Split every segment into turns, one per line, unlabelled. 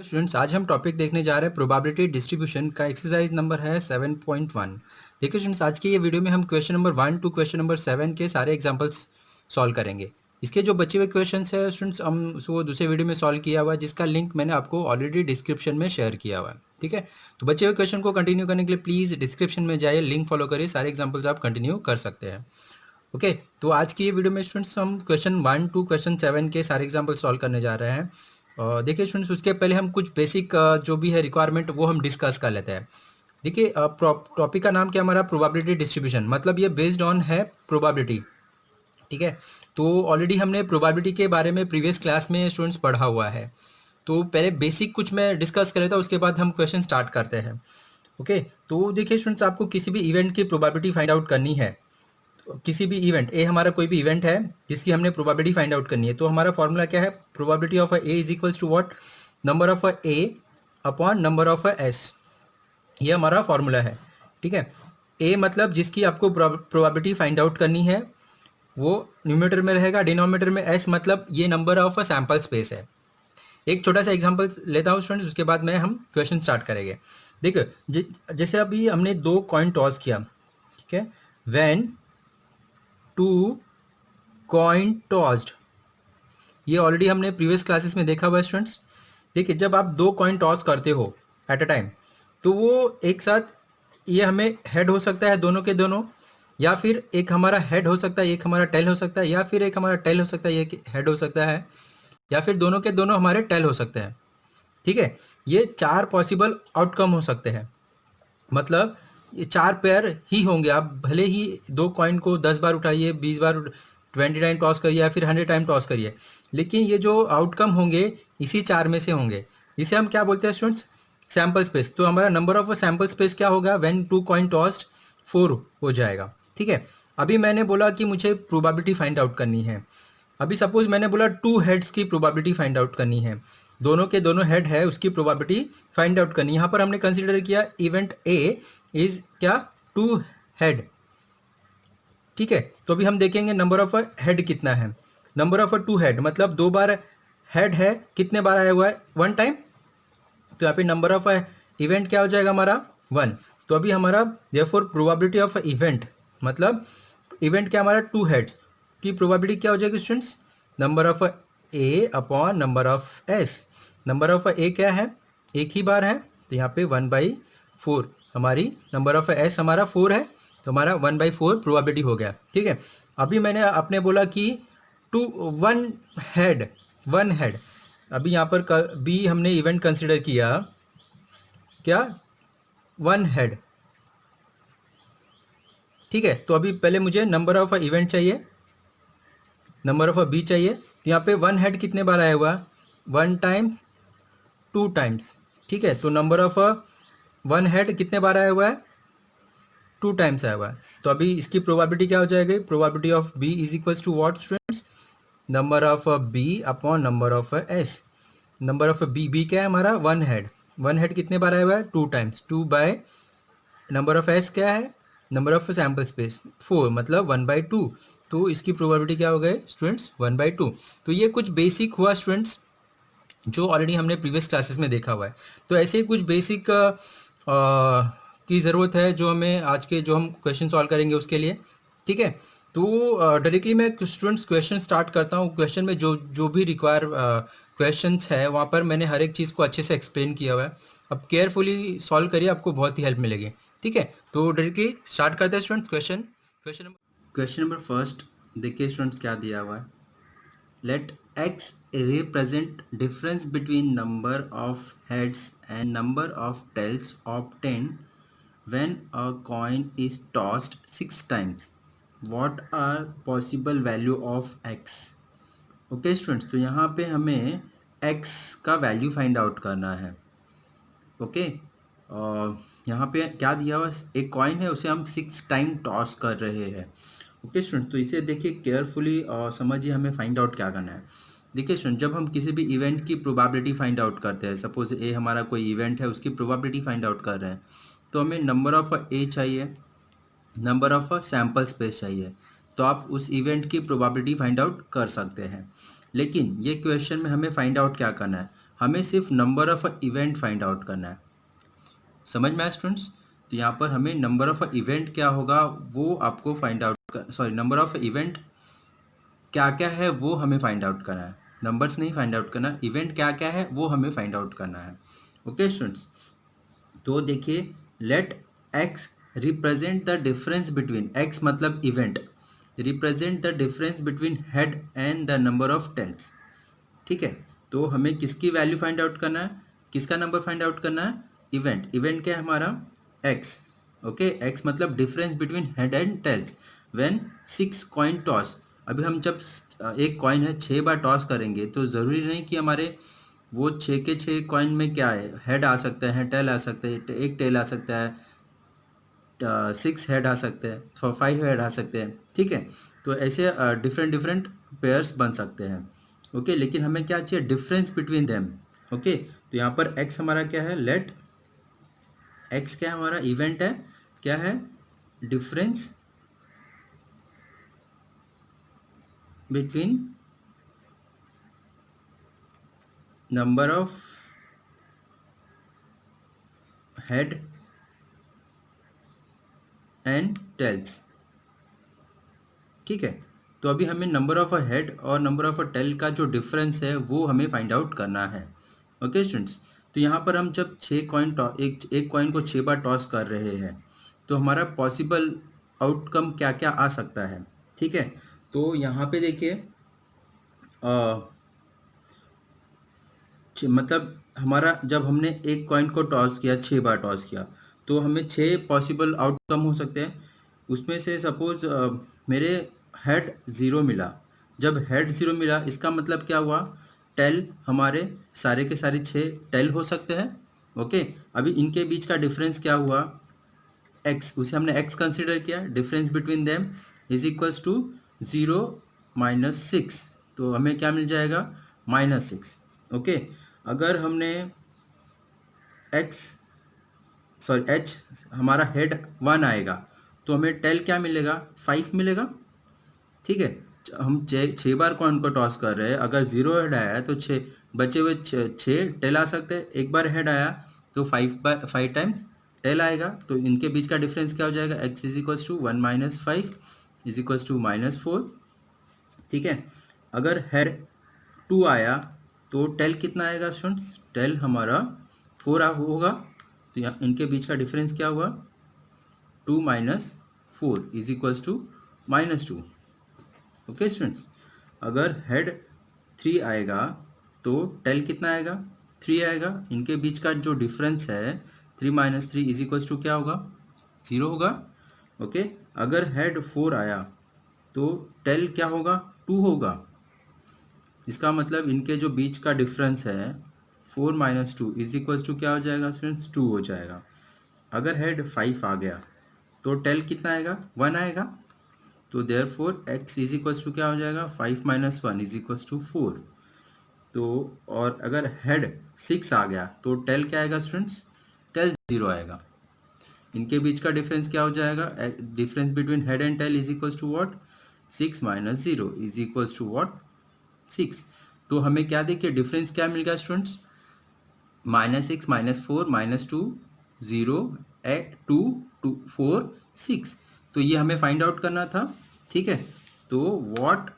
Students, आज हम topic देखने जा रहे हैं प्रोबेबिलिटी डिस्ट्रीब्यूशन का। एक्सरसाइज नंबर है 7.1। देखिए स्टूडेंट्स, आज के ये वीडियो में हम question number 1 to question number 7 के सारे एग्जांपल्स सॉल्व करेंगे। इसके जो बचे हुए क्वेश्चंस है स्टूडेंट्स, हम उसको दूसरे वीडियो में सॉल्व किया हुआ है, जिसका लिंक मैंने आपको ऑलरेडी डिस्क्रिप्शन में शेयर किया हुआ है। ठीक है, तो बचे हुए क्वेश्चन को कंटिन्यू करने के लिए प्लीज़ डिस्क्रिप्शन में जाइए, लिंक फॉलो करिए, सारे एग्जाम्पल्स आप कंटिन्यू कर सकते हैं। ओके, तो आज की ये वीडियो में स्टूडेंट्स हम क्वेश्चन 1 टू क्वेश्चन 7 के सारे एग्जाम्पल सॉल्व करने जा रहे हैं। देखिए स्टूडेंट्स, उसके पहले हम कुछ बेसिक जो भी है रिक्वायरमेंट वो हम डिस्कस कर लेते हैं। देखिए, टॉपिक का नाम क्या हमारा प्रोबेबिलिटी डिस्ट्रीब्यूशन, मतलब ये बेस्ड ऑन है प्रोबेबिलिटी। ठीक है, तो ऑलरेडी हमने प्रोबेबिलिटी के बारे में प्रीवियस क्लास में स्टूडेंट्स पढ़ा हुआ है। तो पहले बेसिक कुछ मैं डिस्कस कर लेता हूँ, उसके बाद हम क्वेश्चन स्टार्ट करते हैं। ओके, तो देखिए स्टूडेंट्स, आपको किसी भी इवेंट की प्रोबेबिलिटी फाइंड आउट करनी है। किसी भी इवेंट ए, हमारा कोई भी इवेंट है जिसकी हमने प्रोबेबिलिटी फाइंड आउट करनी है, तो हमारा फॉर्मूला क्या है? Probability of A is equals to what? Number of A upon number of S. ये हमारा फॉर्मूला है। ठीक है, ए मतलब जिसकी आपको प्रोबेबिलिटी फाइंड आउट करनी है वो न्यूमरेटर में रहेगा, डिनोमिनेटर में एस मतलब ये number of a sample space है। एक छोटा सा एग्जांपल लेता हूँ स्टूडेंट्स, उसके बाद में हम क्वेश्चन स्टार्ट करेंगे। देखिए, जैसे अभी हमने 2 कॉइन टॉस किया। ठीक है, व्हेन 2 कॉइन टॉस्ड, ये ऑलरेडी हमने प्रीवियस क्लासेस में देखा हुआ है स्टूडेंट्स। देखिए, जब आप 2 कॉइन टॉस करते हो एट अ टाइम, तो वो एक साथ ये हमें हेड हो सकता है दोनों के दोनों, या फिर एक हमारा हेड हो सकता है, एक हमारा टेल हो सकता है, या फिर एक हमारा टेल हो सकता है, एक हेड हो सकता है, या फिर दोनों के दोनों हमारे टेल हो सकते हैं। ठीक है, ये 4 पॉसिबल आउटकम हो सकते हैं। मतलब ये 4 पेयर ही होंगे। आप भले ही 2 कॉइन को 10 बार उठाइए, 20 बार 20 टाइम टॉस करिए, या फिर 100 टाइम टॉस करिए, लेकिन ये जो आउटकम होंगे इसी 4 में से होंगे। इसे हम क्या बोलते हैं स्टूडेंट्स? Sample space. तो हमारा नंबर ऑफ सैम्पल स्पेस क्या होगा? व्हेन 2 कॉइन टॉस्ड 4 हो जाएगा। ठीक है, अभी मैंने बोला कि मुझे प्रोबेबिलिटी फाइंड आउट करनी है। अभी सपोज मैंने बोला 2 हेड्स की प्रोबेबिलिटी फाइंड आउट करनी है, दोनों के दोनों हेड है, उसकी प्रोबेबिलिटी फाइंड आउट करनी है। यहाँ पर हमने कंसीडर किया इवेंट ए इज क्या? 2 हेड। ठीक है, तो अभी हम देखेंगे नंबर ऑफ हेड कितना है। नंबर ऑफ 2 हेड मतलब 2 बार हेड है, कितने बार आया हुआ है? 1 टाइम। तो यहाँ पे नंबर ऑफ इवेंट क्या हो जाएगा हमारा? 1। तो अभी हमारा देयरफॉर प्रोबेबिलिटी ऑफ इवेंट, मतलब इवेंट क्या हमारा 2 हेड्स की प्रोबेबिलिटी क्या हो जाएगी students? Number of A upon number of S. Number of A क्या है? एक ही बार है, तो यहाँ पे 1/4 हमारी नंबर ऑफ एस हमारा 4 है, तो हमारा 1/4 प्रोबेबिलिटी हो गया। ठीक है, अभी मैंने आपने बोला कि 1 हेड। अभी यहाँ पर भी हमने इवेंट कंसिडर किया क्या? 1 हेड। ठीक है, तो अभी पहले मुझे नंबर ऑफ इवेंट चाहिए, नंबर ऑफ बी चाहिए। तो यहाँ पे 1 हेड कितने बार आया हुआ? 1 टाइम्स, 2 टाइम्स। ठीक है, तो नंबर ऑफ 1 हेड कितने बार आया हुआ है? 2 टाइम्स आया हुआ है। तो अभी इसकी प्रोबेबिलिटी क्या हो जाएगी? Probability of B is equals to what students? Number of B upon number of S. Number of B क्या है हमारा? 1 हेड। 1 हेड कितने बार आया हुआ है? 2 times. 2 by number of S क्या है? नंबर ऑफ सैम्पल स्पेस 4, मतलब 1/2। तो इसकी प्रोबेबिलिटी क्या हो गए स्टूडेंट्स? 1/2। तो ये कुछ बेसिक हुआ स्टूडेंट्स, जो ऑलरेडी हमने प्रीवियस क्लासेस में देखा हुआ है। तो ऐसे ही कुछ बेसिक की ज़रूरत है जो हमें आज के जो हम क्वेश्चन सॉल्व करेंगे उसके लिए। ठीक है, तो डायरेक्टली मैं स्टूडेंट्स क्वेश्चन स्टार्ट करता हूँ। क्वेश्चन में जो जो भी रिक्वायर क्वेश्चंस है वहाँ पर मैंने हर एक चीज़ को अच्छे से एक्सप्लेन किया हुआ है। अब केयरफुली सॉल्व करिए, आपको बहुत ही हेल्प मिलेगी। ठीक है, तो डायरेक्टली स्टार्ट करते हैं स्टूडेंट्स। क्वेश्चन नंबर फर्स्ट देखिए स्टूडेंट्स, क्या दिया हुआ है। Let x represent difference between number of heads and number of tails obtained when a coin is tossed 6 times. What are possible value of x? Okay students, तो यहाँ पे हमें x का वैल्यू फाइंड आउट करना है। Okay, यहाँ पे क्या दिया हुआ? एक कॉइन है, उसे हम 6 टाइम टॉस कर रहे हैं। ओके स्टूडेंट, तो इसे देखिए केयरफुली और समझिए हमें फाइंड आउट क्या करना है। देखिए स्टूडेंट, जब हम किसी भी इवेंट की प्रोबेबिलिटी फाइंड आउट करते हैं, सपोज ए हमारा कोई इवेंट है, उसकी प्रोबेबिलिटी फाइंड आउट कर रहे हैं, तो हमें नंबर ऑफ ए चाहिए, नंबर ऑफ सैम्पल स्पेस चाहिए, तो आप उस इवेंट की प्रोबेबिलिटी फाइंड आउट कर सकते हैं। लेकिन ये क्वेश्चन में हमें फाइंड आउट क्या करना है? हमें सिर्फ number of event find out करना है। समझ में आया स्टूडेंट्स? तो यहाँ पर हमें नंबर ऑफ इवेंट क्या होगा वो आपको find out sorry number of event क्या क्या है वो हमें फाइंड आउट करना है। नंबर्स नहीं फाइंड आउट करना, इवेंट क्या क्या है वो हमें फाइंड आउट करना है। ओके स्टूडेंट्स, तो देखिए let X represent the difference between, X मतलब event, represent the difference between head and the number of tails. ठीक है, तो हमें किसकी वैल्यू फाइंड आउट करना है, किसका नंबर फाइंड आउट करना है, इवेंट। इवेंट क्या है हमारा, एक्स। ओके, एक्स मतलब difference between head and tails when 6 coin toss. अभी हम जब एक कॉइन है 6 बार टॉस करेंगे तो ज़रूरी नहीं कि हमारे वो 6 के 6 कॉइन में क्या है, हेड आ सकते हैं, टेल आ सकते हैं, एक टेल आ सकता है, 6 हेड आ सकते हैं, 5 हेड आ सकते हैं। ठीक है, तो ऐसे डिफरेंट डिफरेंट पेयर्स बन सकते हैं। ओके, लेकिन हमें क्या चाहिए, डिफरेंस बिटवीन देम। ओके, तो यहाँ पर एक्स हमारा क्या है, लेट एक्स क्या है हमारा, इवेंट है, क्या है, difference between number of head and tails. ठीक है, तो अभी हमें नंबर ऑफ अ हेड और नंबर ऑफ अ टेल का जो डिफरेंस है वो हमें फाइंड आउट करना है। ओके स्टूडेंट्स, तो यहाँ पर हम जब 6 कॉइन एक कॉइन को 6 बार टॉस कर रहे हैं तो हमारा पॉसिबल आउटकम क्या क्या आ सकता है। ठीक है, तो यहाँ पे देखिए मतलब हमारा जब हमने एक कॉइन को टॉस किया, 6 बार टॉस किया, तो हमें 6 पॉसिबल आउटकम हो सकते हैं। उसमें से सपोज मेरे हेड 0 मिला। जब हेड 0 मिला इसका मतलब क्या हुआ, टेल हमारे सारे के सारे 6 टेल हो सकते हैं। ओके, अभी इनके बीच का डिफरेंस क्या हुआ, एक्स, उसे हमने एक्स कंसिडर किया, difference between them is equals to 0 minus 6, तो हमें क्या मिल जाएगा, -6। ओके, अगर हमने एक्स सॉरी एच, हमारा हेड 1 आएगा तो हमें टेल क्या मिलेगा, 5 मिलेगा। ठीक है, हम 6 बार कॉइन को टॉस कर रहे हैं, अगर 0 हेड आया है तो 6 बचे हुए 6 टेल आ सकते हैं। एक बार हेड आया तो 5 टाइम्स टेल आएगा, तो इनके बीच का डिफरेंस क्या हो जाएगा, x is equals to 1 minus 5 is equals to -4। ठीक है, अगर हेड 2 आया तो टेल कितना आएगा स्टूडेंट्स, टेल हमारा 4 होगा, तो यहाँ इनके बीच का डिफरेंस क्या हुआ, 2 minus 4 is equals to -2। Okay students, अगर हेड 3 आएगा तो टेल कितना आएगा, 3 आएगा, इनके बीच का जो डिफरेंस है 3 माइनस 3 इज इक्वल्स टू क्या होगा, 0 होगा। ओके, अगर हेड 4 आया तो टेल क्या होगा, 2 होगा। इसका मतलब इनके जो बीच का डिफरेंस है 4 माइनस 2 इज इक्वल्स टू क्या हो जाएगा स्टूडेंट्स, 2 हो जाएगा। अगर हेड 5 आ गया तो टेल कितना आएगा, 1 आएगा, तो therefore x is equals to क्या हो जाएगा, 5 माइनस 1 इज इक्वल्स टू 4। तो और अगर हेड 6 आ गया तो टेल क्या आएगा स्टूडेंट्स, टेल 0 आएगा। इनके बीच का डिफरेंस क्या हो जाएगा, difference between head and tail is equals to what, 6 minus 0 is equals to what, 6। तो हमें क्या देखिए डिफरेंस क्या मिल गया स्टूडेंट्स, -6 -4 -2 0 2 2 4 6। तो ये हमें फाइंड आउट करना था। ठीक है, तो what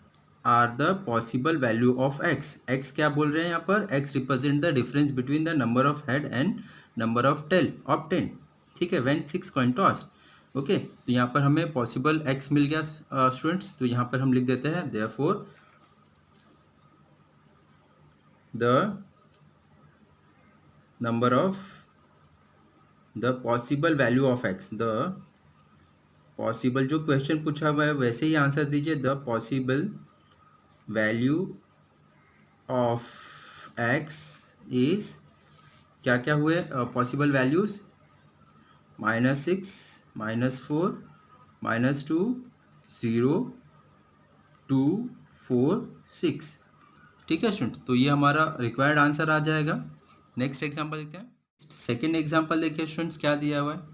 are the possible value of x, x क्या बोल रहे हैं यहाँ पर, x represent the difference between the number of head and number of tail of 10। ठीक है, व्हेन 6 कॉइन टॉस। ओके, तो यहाँ पर हमें पॉसिबल एक्स मिल गया स्टूडेंट्स, तो यहाँ पर हम लिख देते हैं therefore the number of the possible value of x, the possible, जो क्वेश्चन पूछा हुआ है वैसे ही आंसर दीजिए, the possible value of x is, क्या क्या हुए पॉसिबल वैल्यूज, -6 -4 -2 0 2 4 6। ठीक है स्टूडेंट, तो ये हमारा रिक्वायर्ड आंसर आ जाएगा। नेक्स्ट एग्जांपल देखते हैं। सेकेंड एग्जांपल देखिए स्टूडेंट्स, क्या दिया हुआ है,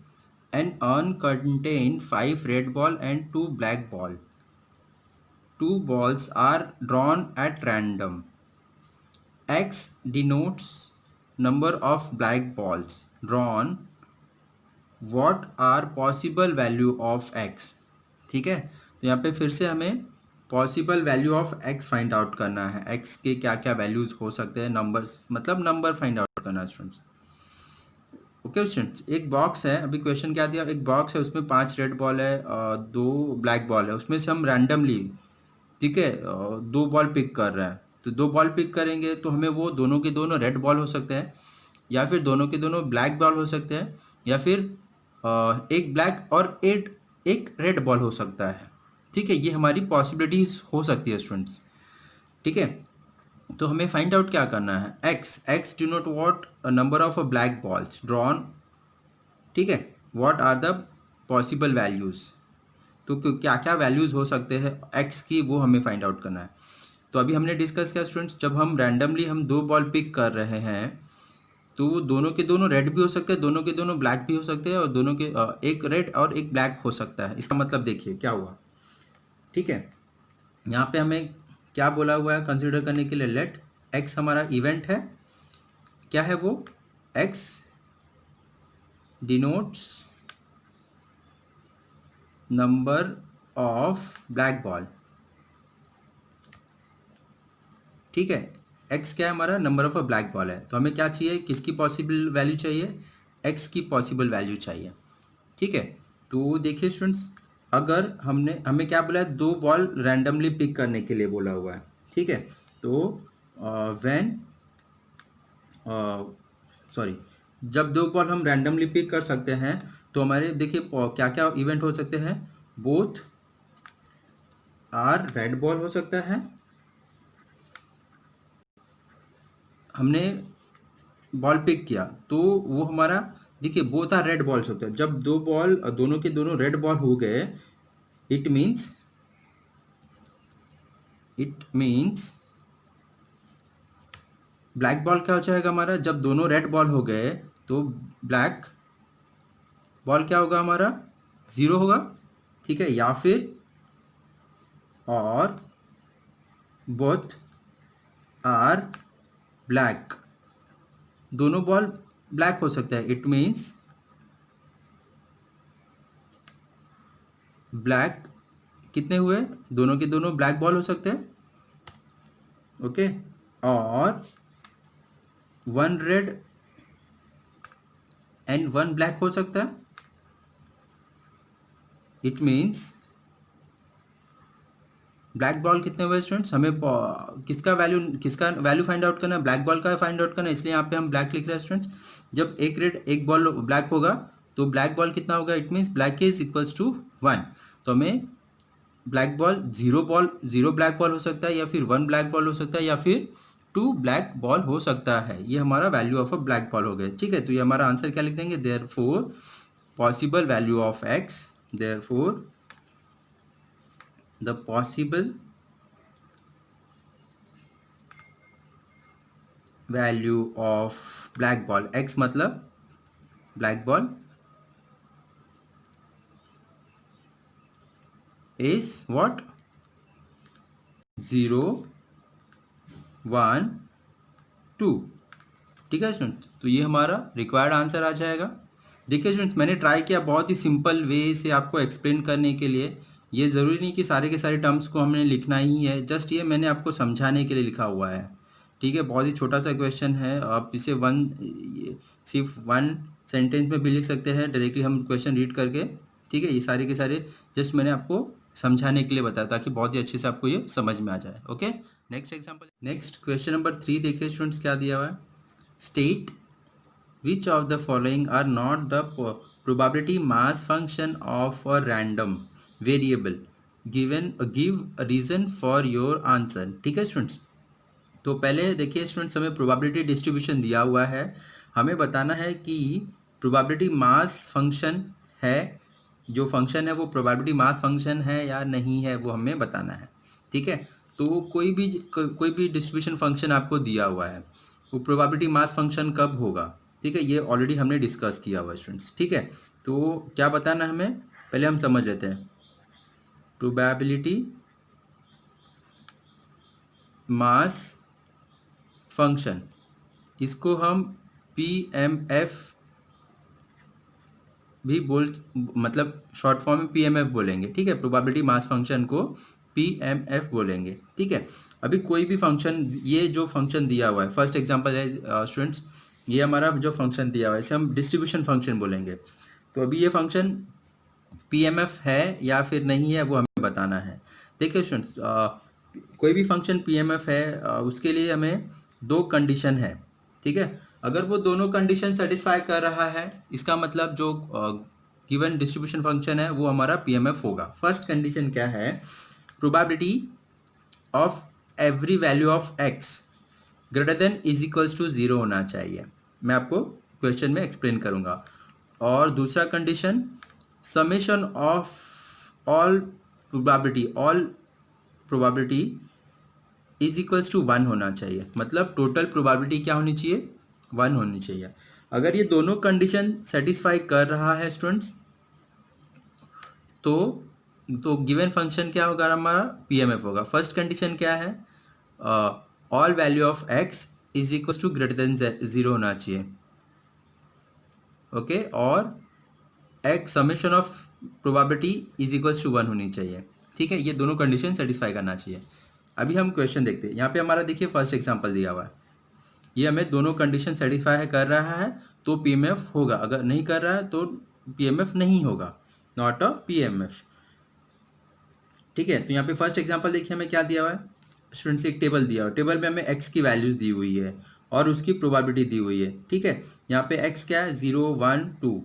an urn contain 5 red ball and 2 black ball. 2 balls are drawn at random. x denotes number of black balls drawn, what are possible value of x। ठीक है, तो यहाँ पे फिर से हमें possible value of x find out करना है, x के क्या क्या वैल्यूज हो सकते हैं, नंबर्स मतलब नंबर फाइंड आउट करना है स्टूडेंट्स। ओके स्टूडेंट्स, एक बॉक्स है, अभी क्वेश्चन क्या दिया, एक बॉक्स है उसमें 5 रेड बॉल है और 2 ब्लैक बॉल है, उसमें से हम रैंडमली, ठीक है, 2 बॉल पिक कर रहे हैं। तो 2 बॉल पिक करेंगे तो हमें वो दोनों के दोनों रेड बॉल हो सकते हैं, या फिर दोनों के दोनों ब्लैक बॉल हो सकते हैं, या फिर एक ब्लैक और एक रेड बॉल हो सकता है। ठीक है, ये हमारी पॉसिबिलिटीज हो सकती है स्टूडेंट्स। ठीक है, तो हमें फाइंड आउट क्या करना है, x denote what number of black balls drawn. ठीक है, what are the possible values, तो क्या क्या वैल्यूज हो सकते हैं एक्स की, वो हमें फाइंड आउट करना है। तो अभी हमने डिस्कस किया स्टूडेंट्स, जब हम रैंडमली हम 2 बॉल पिक कर रहे हैं तो वो दोनों के दोनों रेड भी हो सकते हैं, दोनों के दोनों ब्लैक भी हो सकते हैं, और दोनों के एक रेड और एक ब्लैक हो सकता है। इसका मतलब देखिए क्या हुआ। ठीक है, यहाँ पे हमें क्या बोला हुआ है कंसिडर करने के लिए, लेट एक्स हमारा इवेंट है, क्या है वो, x denotes number of black ball. ठीक है, एक्स क्या है हमारा, number of a black ball है, तो हमें क्या चाहिए, किसकी पॉसिबल वैल्यू चाहिए, एक्स की पॉसिबल वैल्यू चाहिए। ठीक है, तो देखिए स्टूडेंट्स, अगर हमने हमें क्या बोला है, 2 बॉल रैंडमली पिक करने के लिए बोला हुआ है। ठीक है, तो व्हेन सॉरी, जब 2 बॉल हम रैंडमली पिक कर सकते हैं तो हमारे देखिए क्या क्या इवेंट हो सकते हैं, बोथ आर रेड बॉल हो सकता है, हमने बॉल पिक किया तो वो हमारा, देखिए बोथ आर रेड बॉल्स होते हैं, जब 2 बॉल दोनों के दोनों रेड बॉल हो गए, इट मीन्स ब्लैक बॉल क्या हो जाएगा हमारा, जब दोनों रेड बॉल हो गए तो ब्लैक बॉल क्या होगा हमारा, 0 होगा। ठीक है, या फिर और बोथ आर ब्लैक, दोनों बॉल ब्लैक हो सकता है, इट मीन्स ब्लैक कितने हुए, दोनों के दोनों ब्लैक बॉल हो सकते हैं। ओके, और 1 रेड एंड 1 ब्लैक हो सकता है, इट मीन्स ब्लैक बॉल कितने हुए स्टूडेंट्स, हमें किसका वैल्यू फाइंड आउट करना है, ब्लैक बॉल का फाइंड आउट करना है, इसलिए यहाँ पे हम ब्लैक लिख रहे हैं स्टूडेंट्स। जब एक रेड एक बॉल ब्लैक होगा तो ब्लैक बॉल कितना होगा, it means black is equals to 1। तो हमें ब्लैक बॉल 0 ब्लैक बॉल हो सकता है, या फिर 1 ब्लैक बॉल हो सकता है, या फिर 2 ब्लैक बॉल हो सकता है। ये हमारा value of a black ball हो गया। ठीक है, तो ये हमारा आंसर क्या लिख देंगे, therefore possible value of x, therefore the possible value of black ball, x मतलब ब्लैक बॉल, इज व्हाट, 0 1 2। ठीक है स्टूडेंट्स, तो ये हमारा रिक्वायर्ड आंसर आ जाएगा। देखिए स्टूडेंट्स, मैंने ट्राई किया बहुत ही सिंपल वे से आपको एक्सप्लेन करने के लिए। ये ज़रूरी नहीं कि सारे के सारे टर्म्स को हमने लिखना ही है, जस्ट ये मैंने आपको समझाने के लिए लिखा हुआ है। ठीक है, बहुत ही छोटा सा क्वेश्चन है, आप इसे सिर्फ 1 सेंटेंस में भी लिख सकते हैं डायरेक्टली हम क्वेश्चन रीड करके। ठीक है, ये सारे के सारे जस्ट मैंने आपको समझाने के लिए बताया ताकि बहुत ही अच्छे से आपको ये समझ में आ जाए। Okay, next example, next question number 3 देखिए स्टूडेंट्स क्या दिया हुआ है, state which of the following are not the probability mass function of a random variable, give a reason for your answer। ठीक है स्टूडेंट्स, तो पहले देखिए स्टूडेंट्स, हमें प्रोबेबिलिटी डिस्ट्रीब्यूशन दिया हुआ है, हमें बताना है कि प्रोबेबिलिटी मास फंक्शन है, जो फंक्शन है वो प्रोबेबिलिटी मास फंक्शन है या नहीं है, वो हमें बताना है। ठीक है, तो कोई भी डिस्ट्रीब्यूशन फंक्शन आपको दिया हुआ है, वो प्रोबेबिलिटी मास फंक्शन कब होगा। ठीक है, ये ऑलरेडी हमने डिस्कस किया हुआ है स्टूडेंट्स। ठीक है, तो क्या बताना है हमें, पहले हम समझ लेते हैं, प्रोबेबिलिटी मास फंक्शन, इसको हम PMF भी मतलब शॉर्ट फॉर्म में PMF बोलेंगे, ठीक है। प्रोबेबिलिटी मास फंक्शन को PMF बोलेंगे, ठीक है। अभी कोई भी फंक्शन, ये जो फंक्शन दिया हुआ है, फर्स्ट एग्जांपल है स्टूडेंट्स, ये हमारा जो फंक्शन दिया हुआ है इसे हम डिस्ट्रीब्यूशन फंक्शन बोलेंगे। तो अभी ये फंक्शन PMF है या फिर नहीं है वो हमें बताना है। देखिए स्टूडेंट्स, कोई भी फंक्शन PMF है उसके लिए हमें दो कंडीशन है, ठीक है। अगर वो दोनों कंडीशन सेटिस्फाई कर रहा है, इसका मतलब जो गिवन डिस्ट्रीब्यूशन फंक्शन है वो हमारा PMF होगा। फर्स्ट कंडीशन क्या है? Probability of every value of x greater than is equals to 0 होना चाहिए। मैं आपको क्वेश्चन में एक्सप्लेन करूंगा। और दूसरा condition, summation of all probability is equals to 1 होना चाहिए। मतलब टोटल प्रोबेबिलिटी क्या होनी चाहिए? 1 होनी चाहिए। अगर ये दोनों कंडीशन सेटिस्फाई कर रहा है स्टूडेंट्स, तो गिवन फंक्शन क्या होगा? हमारा PMF होगा। फर्स्ट कंडीशन क्या है? All value of x is equals to greater than 0 होना चाहिए, ओके। और x summation of probability is equals to 1 होनी चाहिए, ठीक है। ये दोनों कंडीशन सेटिस्फाई करना चाहिए। अभी हम क्वेश्चन देखते हैं। यहाँ पे हमारा देखिए फर्स्ट एग्जांपल दिया हुआ है, ये हमें दोनों कंडीशन सेटिस्फाई कर रहा है तो PMF होगा, अगर नहीं कर रहा है तो PMF नहीं होगा, नॉट अ PMF, ठीक है। तो यहाँ पे फर्स्ट एग्जांपल देखिए हमें क्या दिया हुआ है स्टूडेंट्स, एक टेबल दिया हुआ है। टेबल में हमें x की वैल्यूज दी हुई है और उसकी प्रोबेबिलिटी दी हुई है, ठीक है। यहाँ पे x क्या है? 0, 1, 2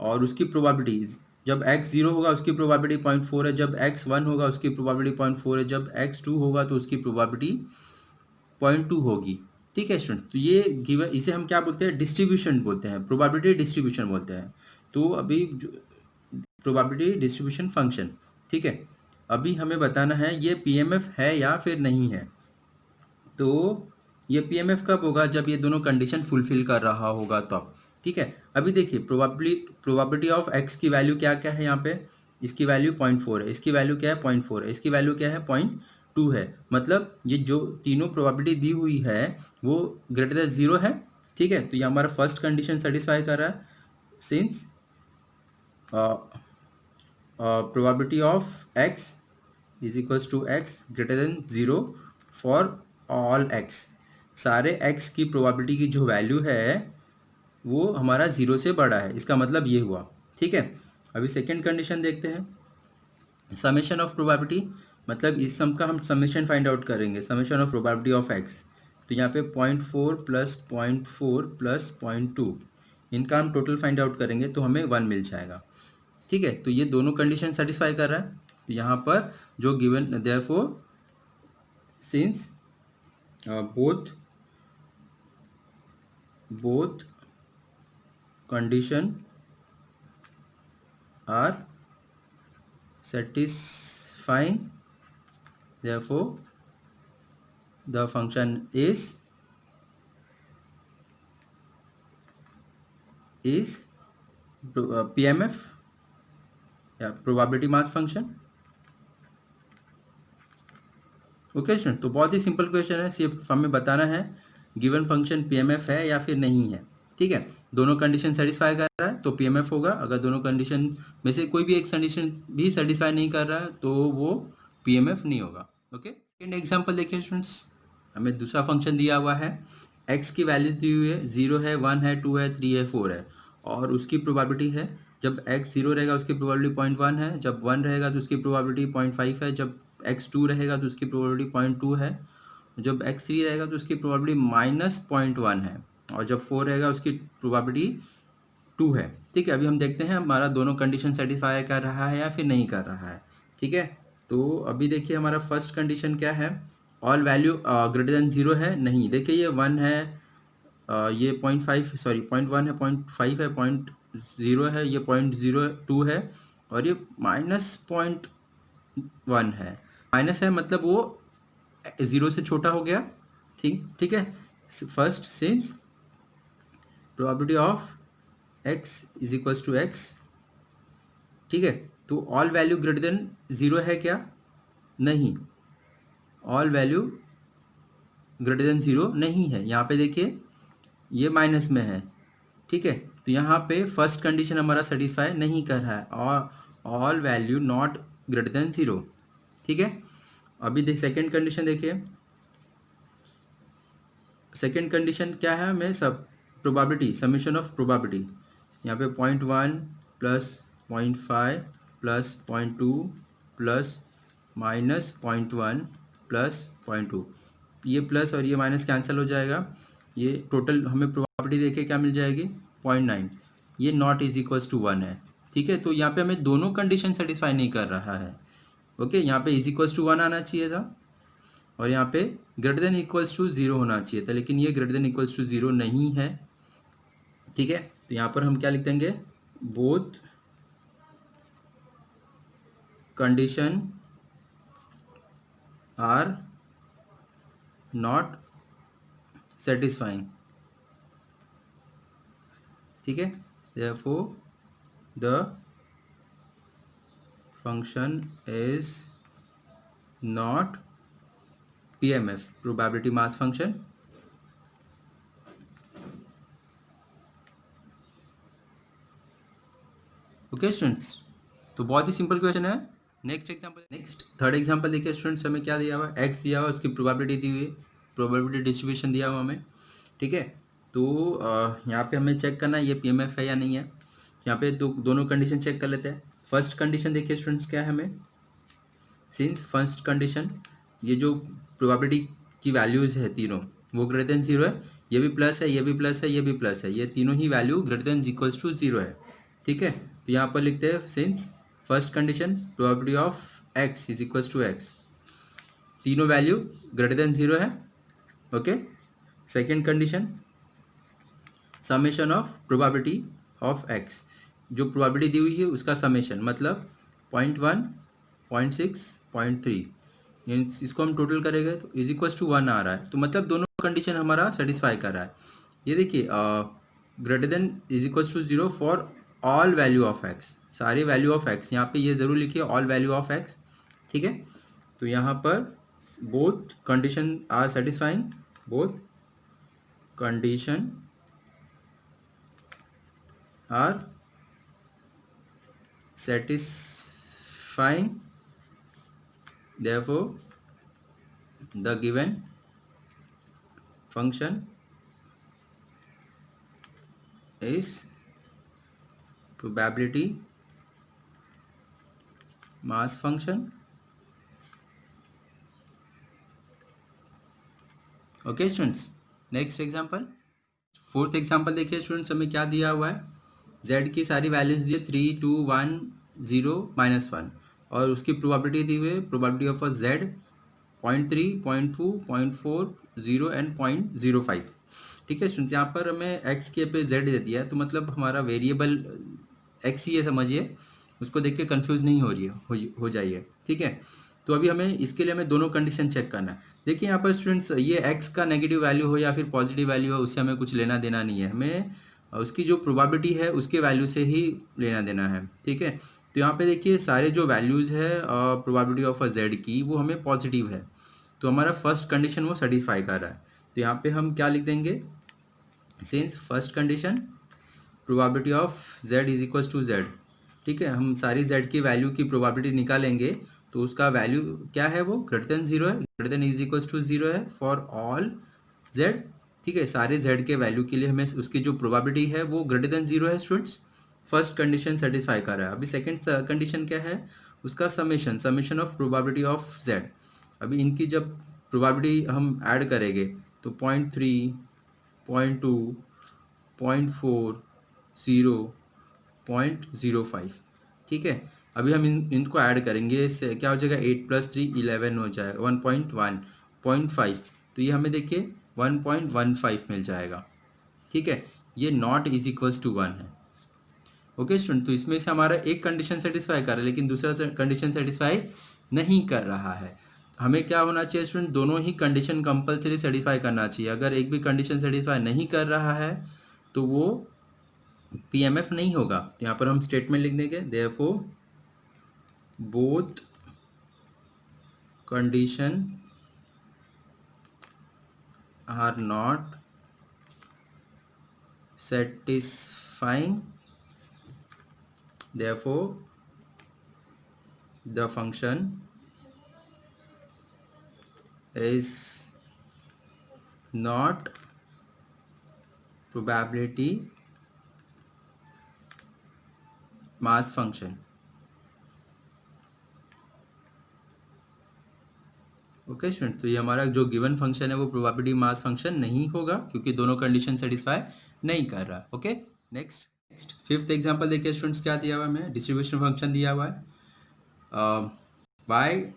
और उसकी प्रोबेबिलिटीज, जब x 0 होगा उसकी प्रोबेबिलिटी 0.4 है, जब x 1 होगा उसकी प्रोबेबिलिटी 0.4 है, जब x 2 होगा तो उसकी प्रोबेबिलिटी 0.2 होगी, ठीक है स्टूडेंट। तो ये गिवन, इसे हम क्या बोलते हैं? डिस्ट्रीब्यूशन बोलते हैं, प्रोबेबिलिटी डिस्ट्रीब्यूशन बोलते हैं। तो अभी प्रोबेबिलिटी डिस्ट्रीब्यूशन फंक्शन, ठीक है। अभी हमें बताना है ये PMF है या फिर नहीं है। तो ये PMF कब होगा? जब ये दोनों कंडीशन फुलफिल कर रहा होगा तब, ठीक है। अभी देखिए प्रोबेबिलिटी ऑफ x की वैल्यू क्या क्या है यहाँ पे? इसकी वैल्यू 0.4 है, इसकी वैल्यू क्या है? 0.4 है, इसकी वैल्यू क्या है? 0.2 है। मतलब ये जो तीनों प्रोबेबिलिटी दी हुई है वो ग्रेटर देन 0 है, ठीक है। तो ये हमारा फर्स्ट कंडीशन सेटिस्फाई कर रहा है, since probability of x is equals to x greater than 0 for all x। सारे x की प्रोबेबिलिटी की जो वैल्यू है वो हमारा 0 से बड़ा है, इसका मतलब ये हुआ, ठीक है। अभी सेकेंड कंडीशन देखते हैं, समेशन ऑफ प्रोबेबिलिटी। मतलब इस सम का हम समेशन फाइंड आउट करेंगे, summation of probability of x। तो यहाँ पे 0.4 प्लस 0.4 प्लस 0.2, इनका हम टोटल फाइंड आउट करेंगे तो हमें 1 मिल जाएगा, ठीक है। तो ये दोनों कंडीशन सेटिस्फाई कर रहा है। तो यहाँ पर जो given, therefore since both condition are satisfying, therefore the function is PMF या probability mass function, okay student. तो बहुत ही सिंपल क्वेश्चन है, सिर्फ हमें बताना है गिवन फंक्शन PMF है या फिर नहीं है, ठीक है। दोनों कंडीशन सेटिस्फाई कर रहा है तो PMF होगा, अगर दोनों कंडीशन में से कोई भी एक कंडीशन भी सेटिस्फाई नहीं कर रहा है तो वो PMF नहीं होगा, ओके। सेकेंड एग्जाम्पल देखिए स्टूडेंट्स, हमें दूसरा फंक्शन दिया हुआ है, x की वैल्यूज दी हुई है, 0 है, 1 है, 2 है, 3 है, 4 है और उसकी प्रोबेबिलिटी है, जब x 0 रहेगा उसकी प्रोबेबिलिटी 0.1 है, जब 1 रहेगा तो उसकी प्रोबेबिलिटी 0.5 है, जब x 2 रहेगा तो उसकी प्रोबेबिलिटी 0.2 है, जब x 3 रहेगा तो उसकी प्रोबेबिलिटी -0.1 है और जब 4 रहेगा उसकी प्रोबेबिलिटी 2 है, ठीक है। अभी हम देखते हैं हमारा दोनों कंडीशन सेटिस्फाई कर रहा है या फिर नहीं कर रहा है, ठीक है। तो अभी देखिए हमारा फर्स्ट कंडीशन क्या है? ऑल वैल्यू ग्रेटर देन 0 है, नहीं। देखिए ये 1 है, ये 0.5 सॉरी 0.1 है, 0.5 है, 0.0 है, ये 0.02 है और ये -0.1 है। माइनस है मतलब वो 0 से छोटा हो गया, ठीक है। First since probability of x is equals to x, ठीक है। तो ऑल वैल्यू ग्रेटर देन 0 है क्या? नहीं। ऑल वैल्यू ग्रेटर देन 0 नहीं है। यहाँ पे देखिए ये माइनस में है, ठीक है। तो यहाँ पे फर्स्ट कंडीशन हमारा सेटिस्फाई नहीं कर रहा है, और all value not greater than 0, ठीक है। अभी देख सेकेंड कंडीशन देखिए। सेकेंड कंडीशन क्या है, हमें सब प्रोबेबिलिटी समेशन ऑफ प्रोबेबिलिटी, यहाँ पे 0.1 plus 0.5 plus 0.2 plus minus 0.1 plus 0.2, ये प्लस और ये माइनस कैंसिल हो जाएगा, ये टोटल हमें प्रोबेबिलिटी देखे क्या मिल जाएगी 0.9, ये नॉट इज इक्वल्स टू 1 है, ठीक है। तो यहाँ पे हमें दोनों कंडीशन सेटिस्फाई नहीं कर रहा है, ओके। यहाँ पे इज इक्वल्स टू 1 आना चाहिए था, और यहाँ पे ग्रेटर देन इक्वल्स टू 0 होना चाहिए था, लेकिन ये ग्रेटर देन इक्वल्स टू 0 नहीं है, ठीक है। तो यहाँ पर हम क्या लिख देंगे, both condition are not satisfying, ठीक है। therefore the function is not PMF, probability mass function। Okay students, तो बहुत ही सिंपल क्वेश्चन है। Next example, next third example देखिए स्टूडेंट्स, हमें क्या दिया हुआ है, एक्स दिया हुआ है, उसकी प्रोबेबिलिटी दी हुई है, प्रोबेबिलिटी डिस्ट्रीब्यूशन दिया हुआ हमें, ठीक है। तो यहाँ पे हमें चेक करना है ये पीएमएफ है या नहीं है। यहाँ पे दोनों कंडीशन चेक कर लेते हैं। फर्स्ट कंडीशन देखिए स्टूडेंट्स क्या है, हमें सिंस फर्स्ट कंडीशन ये जो प्रोबेबिलिटी की वैल्यूज है तीनों वो ग्रेटर देन 0 है, ये भी प्लस है, ये भी प्लस है, ये भी प्लस है, ये तीनों ही value greater than equals to 0 है, ठीक है। तो यहाँ पर लिखते हैं since first condition probability of x is equals to X, तीनों वैल्यू ग्रेटर देन 0 है, okay. Second condition summation of probability of X, जो प्रोबेबिलिटी दी हुई है उसका समेशन, मतलब 0.1 0.6 0.3, इसको हम टोटल करेंगे तो इज इक्वल्स टू 1 आ रहा है। तो मतलब दोनों कंडीशन हमारा सेटिस्फाई कर रहा है। ये देखिए greater than is equals to 0 for all value of x, सारी वैल्यू ऑफ एक्स, यहाँ पे ये ज़रूर लिखिए ऑल वैल्यू ऑफ एक्स, ठीक है। तो यहाँ पर both condition are satisfying, both condition are satisfying, therefore the given function is probability mass function, okay students. Next example, fourth example देखिए स्टूडेंट्स, हमें क्या दिया हुआ है, z की सारी वैल्यूज दिए 3 2 1 0 -1, और उसकी प्रोबेबिलिटी दी हुई है, probability of a z 0.3 0.2 0.4 0 and 0.05, ठीक है स्टूडेंट्स। यहाँ पर हमें x के पे z दे दिया है, तो मतलब हमारा वेरिएबल x ही है समझिए, उसको देख के कन्फ्यूज़ नहीं हो रही है, हो जाइए, ठीक है। तो अभी हमें इसके लिए हमें दोनों कंडीशन चेक करना है। देखिए यहाँ पर स्टूडेंट्स ये x का नेगेटिव वैल्यू हो या फिर पॉजिटिव वैल्यू हो, उससे हमें कुछ लेना देना नहीं है, हमें उसकी जो प्रोबेबिलिटी है उसके वैल्यू से ही लेना देना है, ठीक है। तो यहाँ पे देखिए सारे जो वैल्यूज़ है प्रोबेबिलिटी ऑफ अ z की वो हमें पॉजिटिव है, तो हमारा फर्स्ट कंडीशन वो सेटिस्फाई कर रहा है। तो यहाँ पे हम क्या लिख देंगे, since first condition probability of z is equals to z, ठीक है। हम सारी z की वैल्यू की प्रोबेबिलिटी निकालेंगे, तो उसका वैल्यू क्या है, वो ग्रेटर देन 0 है, greater than is equals to 0 है फॉर ऑल z, ठीक है। सारे z के वैल्यू के लिए हमें उसकी जो प्रोबेबिलिटी है वो ग्रेटर देन 0 है स्टूडेंट्स। फर्स्ट कंडीशन सेटिस्फाई कर रहा है। अभी सेकंड कंडीशन क्या है, उसका summation of probability of z। अभी इनकी जब प्रोबेबिलिटी हम ऐड करेंगे तो 0.3 0.2 0.4 0 0.05, ठीक है। अभी हम इनको ऐड करेंगे, इससे क्या हो जाएगा 8 + 3 11 हो जाएगा 1.1 0.5, तो ये हमें देखिए 1.15 मिल जाएगा, ठीक है। ये नॉट इज इक्वल्स टू 1 है, ओके स्टूडेंट। तो इसमें से हमारा एक कंडीशन सेटिस्फाई कर रहा है, लेकिन दूसरा कंडीशन सेटिस्फाई नहीं कर रहा है। हमें क्या होना चाहिए स्टूडेंट, दोनों ही कंडीशन कंपलसरी सेटिस्फाई करना चाहिए। अगर एक भी कंडीशन सेटिस्फाई नहीं कर रहा है तो वो पीएमएफ नहीं होगा। तो यहाँ पर हम स्टेटमेंट लिख देंगे, therefore both condition are not satisfying, therefore the function is not probability mass function। Okay student, तो ये हमारा जो गिवन फंक्शन है वो प्रोबेबिलिटी मास फंक्शन नहीं होगा क्योंकि दोनों कंडीशन सेटिस्फाई नहीं कर रहा। ओके, नेक्स्ट फिफ्थ एग्जांपल देखिए स्टूडेंट्स, क्या दिया हुआ है हमें, डिस्ट्रीब्यूशन फंक्शन दिया हुआ है y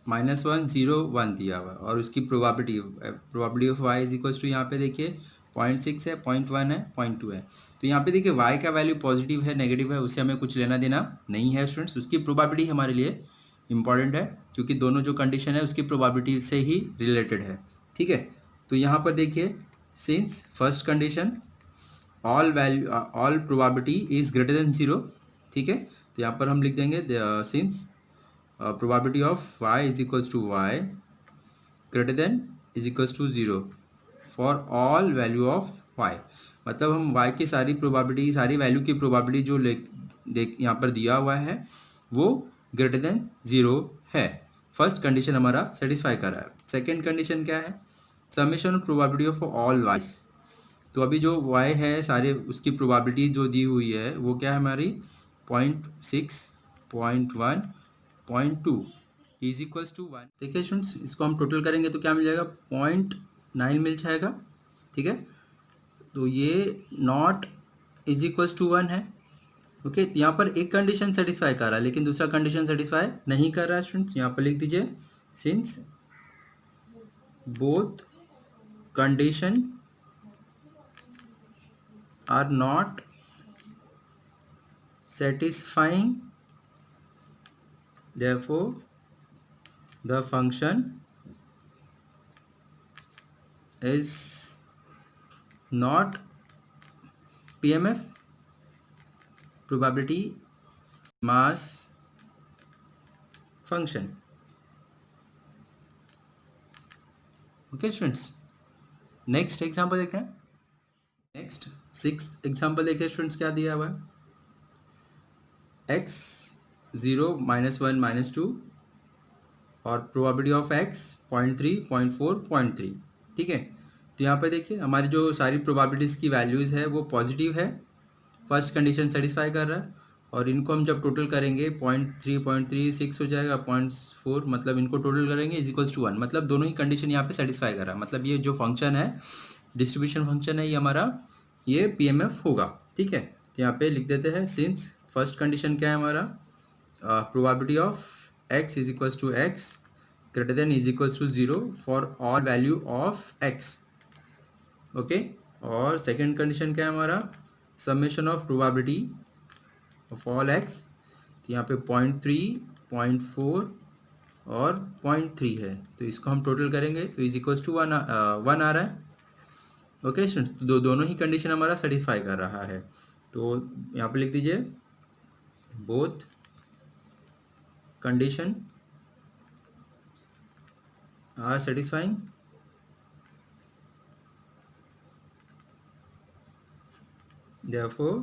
-1 0 1 दिया हुआ है और उसकी probability of y is equals to, यहाँ पे देखिए 0.6 है, 0.1 है, 0.2 है। तो यहाँ पे देखिए y का वैल्यू पॉजिटिव है नेगेटिव है उससे हमें कुछ लेना देना नहीं है स्टूडेंट्स, उसकी प्रोबेबिलिटी हमारे लिए इंपॉर्टेंट है क्योंकि दोनों जो कंडीशन है उसकी प्रोबेबिलिटी से ही रिलेटेड है। ठीक है, तो यहाँ पर देखिए since first condition all probability is greater than 0, ठीक है, तो यहाँ पर हम लिख देंगे since probability of y is equals to y greater than is equals to 0 for all value of y। मतलब हम y की सारी प्रोबेबिलिटी, सारी वैल्यू की प्रोबेबिलिटी जो देख यहाँ पर दिया हुआ है वो ग्रेटर देन 0 है। फर्स्ट कंडीशन हमारा सेटिस्फाई कर रहा है। सेकेंड कंडीशन क्या है, summation of probability of all wise. तो अभी जो y है सारे उसकी प्रोबेबिलिटी जो दी हुई है वो क्या है हमारी 0.6 0.1 0.2 इज इक्वल्स टू 1। देखिए स्टूडेंट्स, इसको हम टोटल करेंगे तो क्या मिल जाएगा 0.9 मिल जाएगा। ठीक है, तो ये नॉट इज इक्वल्स टू 1 है। ओके, तो यहाँ पर एक कंडीशन सेटिस्फाई कर रहा है लेकिन दूसरा कंडीशन सेटिस्फाई नहीं कर रहा है स्टूडेंट्स। यहाँ पर लिख दीजिए since both condition are not satisfying, therefore the function is not PMF probability mass function। Okay students, next example देखते हैं। नेक्स्ट सिक्स्थ एग्जांपल देखिए स्टूडेंट्स, क्या दिया हुआ है, x 0 -1 -2 और प्रोबेबिलिटी ऑफ x 0.3 0.4 0.3। ठीक है, तो यहाँ पे देखिए हमारी जो सारी प्रोबेबिलिटीज़ की वैल्यूज़ है वो पॉजिटिव है, फर्स्ट कंडीशन सेटिस्फाई कर रहा है और इनको हम जब टोटल करेंगे 0.3 0.36 हो जाएगा, 0.4 मतलब इनको टोटल करेंगे इज इक्वल्स टू 1, मतलब दोनों ही कंडीशन यहाँ पे सेटिस्फाई कर रहा है। मतलब ये जो फंक्शन है डिस्ट्रीब्यूशन फंक्शन है ये हमारा ये PMF होगा। ठीक है, तो यहाँ पे लिख देते हैं सिंस फर्स्ट कंडीशन क्या है हमारा, probability of x is equals to x greater than is equals to 0 for all value of x। Okay, और सेकेंड कंडीशन क्या है हमारा, summation of probability of all x, तो यहाँ पे 0.3 0.4 और 0.3 है, तो इसको हम टोटल करेंगे तो इज इक्वल्स टू 1 आ रहा है। ओके स्टूडेंट्स, दोनों ही कंडीशन हमारा सेटिस्फाई कर रहा है, तो यहाँ पे लिख दीजिए both condition are satisfying, therefore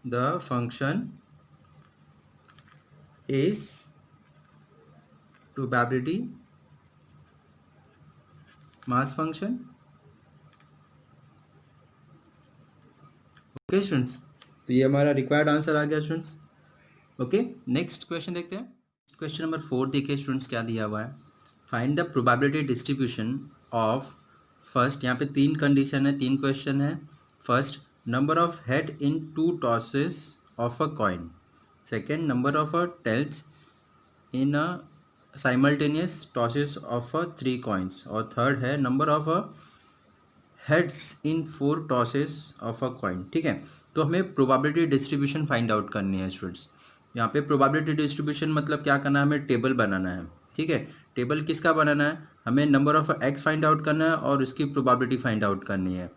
the function is probability mass function। Okay students, तो ये हमारा रिक्वायर्ड आंसर आ गया स्टूडेंट्स। ओके, नेक्स्ट क्वेश्चन देखते हैं। क्वेश्चन नंबर 4 देखिए स्टूडेंट्स, क्या दिया हुआ है, find the probability distribution of first, यहाँ पे तीन कंडीशन है, तीन क्वेश्चन है। First, number of head in 2 tosses of a coin. Second, number of a tails in a simultaneous tosses of 3 coins. और थर्ड है number of a heads in 4 tosses of a coin. ठीक है, तो हमें probability distribution find out करनी है students. यहाँ पे प्रोबेबिलिटी डिस्ट्रीब्यूशन मतलब क्या करना है, हमें टेबल बनाना है। ठीक है, टेबल किसका बनाना है, हमें number of x find out करना है और उसकी प्रोबेबिलिटी फाइंड आउट करनी है।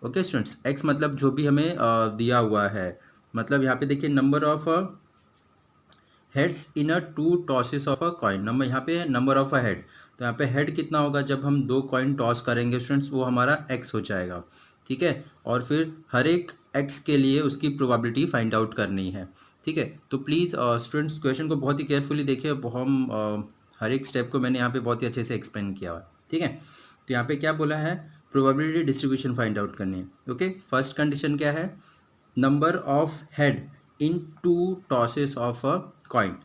ओके स्टूडेंट्स, एक्स मतलब जो भी हमें दिया हुआ है, मतलब यहाँ पे देखिए number of heads in a 2 tosses of a coin, number यहाँ पे नंबर ऑफ अ हेड, तो यहाँ पे हेड कितना होगा, जब हम 2 कॉइन टॉस करेंगे स्टूडेंट्स, वो हमारा x हो जाएगा, ठीक है। और फिर हर एक x के लिए उसकी प्रोबेबिलिटी फाइंड आउट करनी है, ठीक है। तो प्लीज़ स्टूडेंट्स क्वेश्चन को बहुत ही केयरफुली देखिए, हम हर एक स्टेप को मैंने यहाँ पे बहुत ही अच्छे से एक्सप्लेन किया हुआ है, ठीक है। तो यहाँ पे क्या बोला है, प्रोबेबिलिटी डिस्ट्रीब्यूशन फाइंड आउट करनी है, ओके। फर्स्ट कंडीशन क्या है, number of head in 2 tosses of a coin,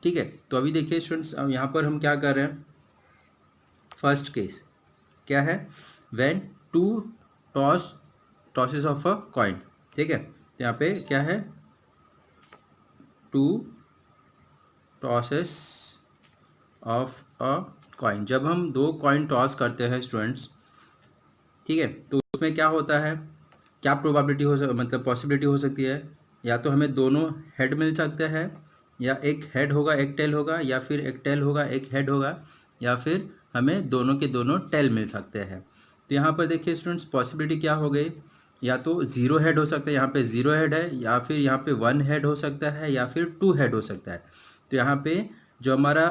ठीक है। तो अभी देखिए स्टूडेंट्स, यहाँ पर हम क्या कर रहे हैं, फर्स्ट केस क्या है, when 2 tosses of a coin, ठीक है। तो यहाँ पे क्या है, 2 टॉसेस ऑफ अ कॉइन, जब हम 2 कॉइन टॉस करते हैं स्टूडेंट्स, ठीक है, तो उसमें क्या होता है, क्या प्रोबेबिलिटी मतलब पॉसिबिलिटी हो सकती है, या तो हमें दोनों हेड मिल सकते हैं, या एक हेड होगा एक टेल होगा, या फिर एक टेल होगा एक हेड होगा, या फिर हमें दोनों के दोनों टेल मिल सकते हैं। तो यहाँ पर देखिए स्टूडेंट्स, पॉसिबिलिटी क्या हो गई, या तो 0 हेड हो सकता है, यहाँ पे 0 हेड है, या फिर यहाँ पे 1 हेड हो सकता है, या फिर 2 हेड हो सकता है। तो यहाँ पे जो हमारा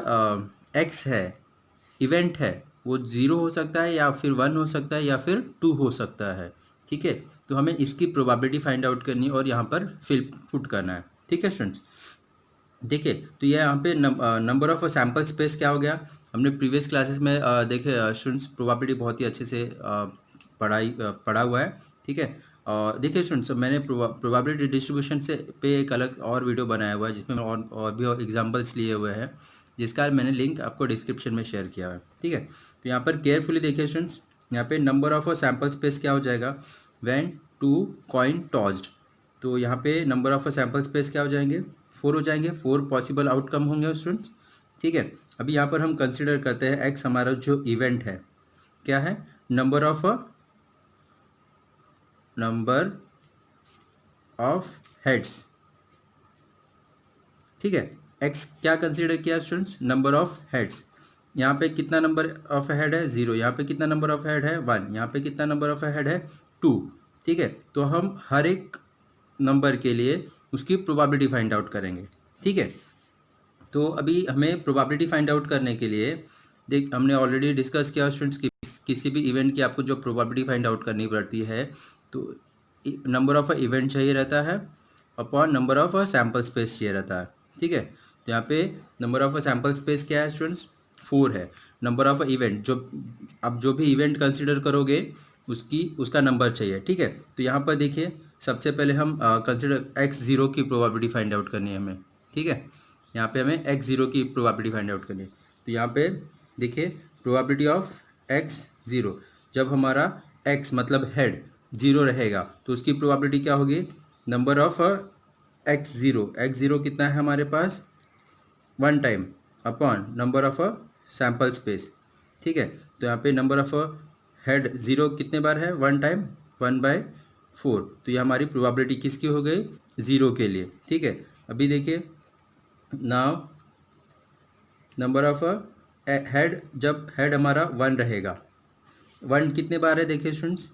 एक्स है, इवेंट है, वो 0 हो सकता है, या फिर 1 हो सकता है, या फिर 2 हो सकता है, ठीक है। तो हमें इसकी प्रोबेबिलिटी फाइंड आउट करनी है और यहाँ पर फिल पुट करना है, ठीक है स्टूडेंट्स। देखिए, तो ये यहाँ पे नंबर ऑफ सैम्पल स्पेस क्या हो गया, हमने प्रीवियस क्लासेस में देखे स्टूडेंट्स, प्रोबेबिलिटी बहुत ही अच्छे से पढ़ा हुआ है, ठीक है। देखिए स्टूडेंट्स, मैंने प्रोबेबिलिटी डिस्ट्रीब्यूशन से पे एक अलग और वीडियो बनाया हुआ है, जिसमें और भी एग्जांपल्स लिए हुए हैं, जिसका मैंने लिंक आपको डिस्क्रिप्शन में शेयर किया है, ठीक है। तो यहाँ पर केयरफुली देखिए स्टूडेंट्स, यहाँ पे नंबर ऑफ सैम्पल स्पेस क्या हो जाएगा, व्हेन 2 कॉइन टॉस्ड, तो यहाँ पे नंबर ऑफ सैम्पल स्पेस क्या हो जाएंगे, 4 हो जाएंगे, 4 पॉसिबल आउटकम होंगे स्टूडेंट्स, ठीक है। अभी यहाँ पर हम कंसिडर करते हैं एक्स हमारा जो इवेंट है, क्या है, नंबर ऑफ हेड्स, ठीक है। एक्स क्या कंसिडर किया स्टूडेंट्स, नंबर ऑफ हेड्स, यहाँ पे कितना नंबर ऑफ हेड है, 0, यहाँ पे कितना नंबर ऑफ हेड है, 1, यहाँ पे कितना नंबर ऑफ हेड है, 2, ठीक है। तो हम हर एक नंबर के लिए उसकी प्रोबेबिलिटी फाइंड आउट करेंगे, ठीक है। तो अभी हमें प्रोबेबिलिटी फाइंड आउट करने के लिए, देख हमने ऑलरेडी डिस्कस किया स्टूडेंट्स कि किसी भी इवेंट की आपको जो प्रोबेबिलिटी फाइंड आउट करनी पड़ती है, तो नंबर ऑफ इवेंट चाहिए रहता है upon number of sample space चाहिए रहता है, ठीक है। तो यहाँ पे नंबर ऑफ सैम्पल स्पेस क्या है स्टूडेंट्स, 4 है। नंबर ऑफ इवेंट, जो आप जो भी इवेंट कंसिडर करोगे उसका नंबर चाहिए, ठीक है। तो यहाँ पर देखिए, सबसे पहले हम कंसिडर x0 की प्रोबेबिलिटी फाइंड आउट करनी है हमें, ठीक है। यहाँ पे हमें x0 की प्रोबेबिलिटी फाइंड आउट करनी है। तो यहाँ पे देखिए, प्रोबेबिलिटी ऑफ x0, जब हमारा x मतलब हेड 0 रहेगा तो उसकी प्रोबेबिलिटी क्या होगी, नंबर ऑफ x0 कितना है हमारे पास, 1 time upon number of sample space, ठीक है। तो यहाँ पे नंबर ऑफ हेड 0 कितने बार है, 1 टाइम, 1/4, तो ये हमारी प्रोबेबिलिटी किसकी हो गई, 0 के लिए, ठीक है। अभी देखिए, नाउ नंबर ऑफ हेड, जब हेड हमारा 1 रहेगा, 1 कितने बार है देखिए स्टूडेंट्स,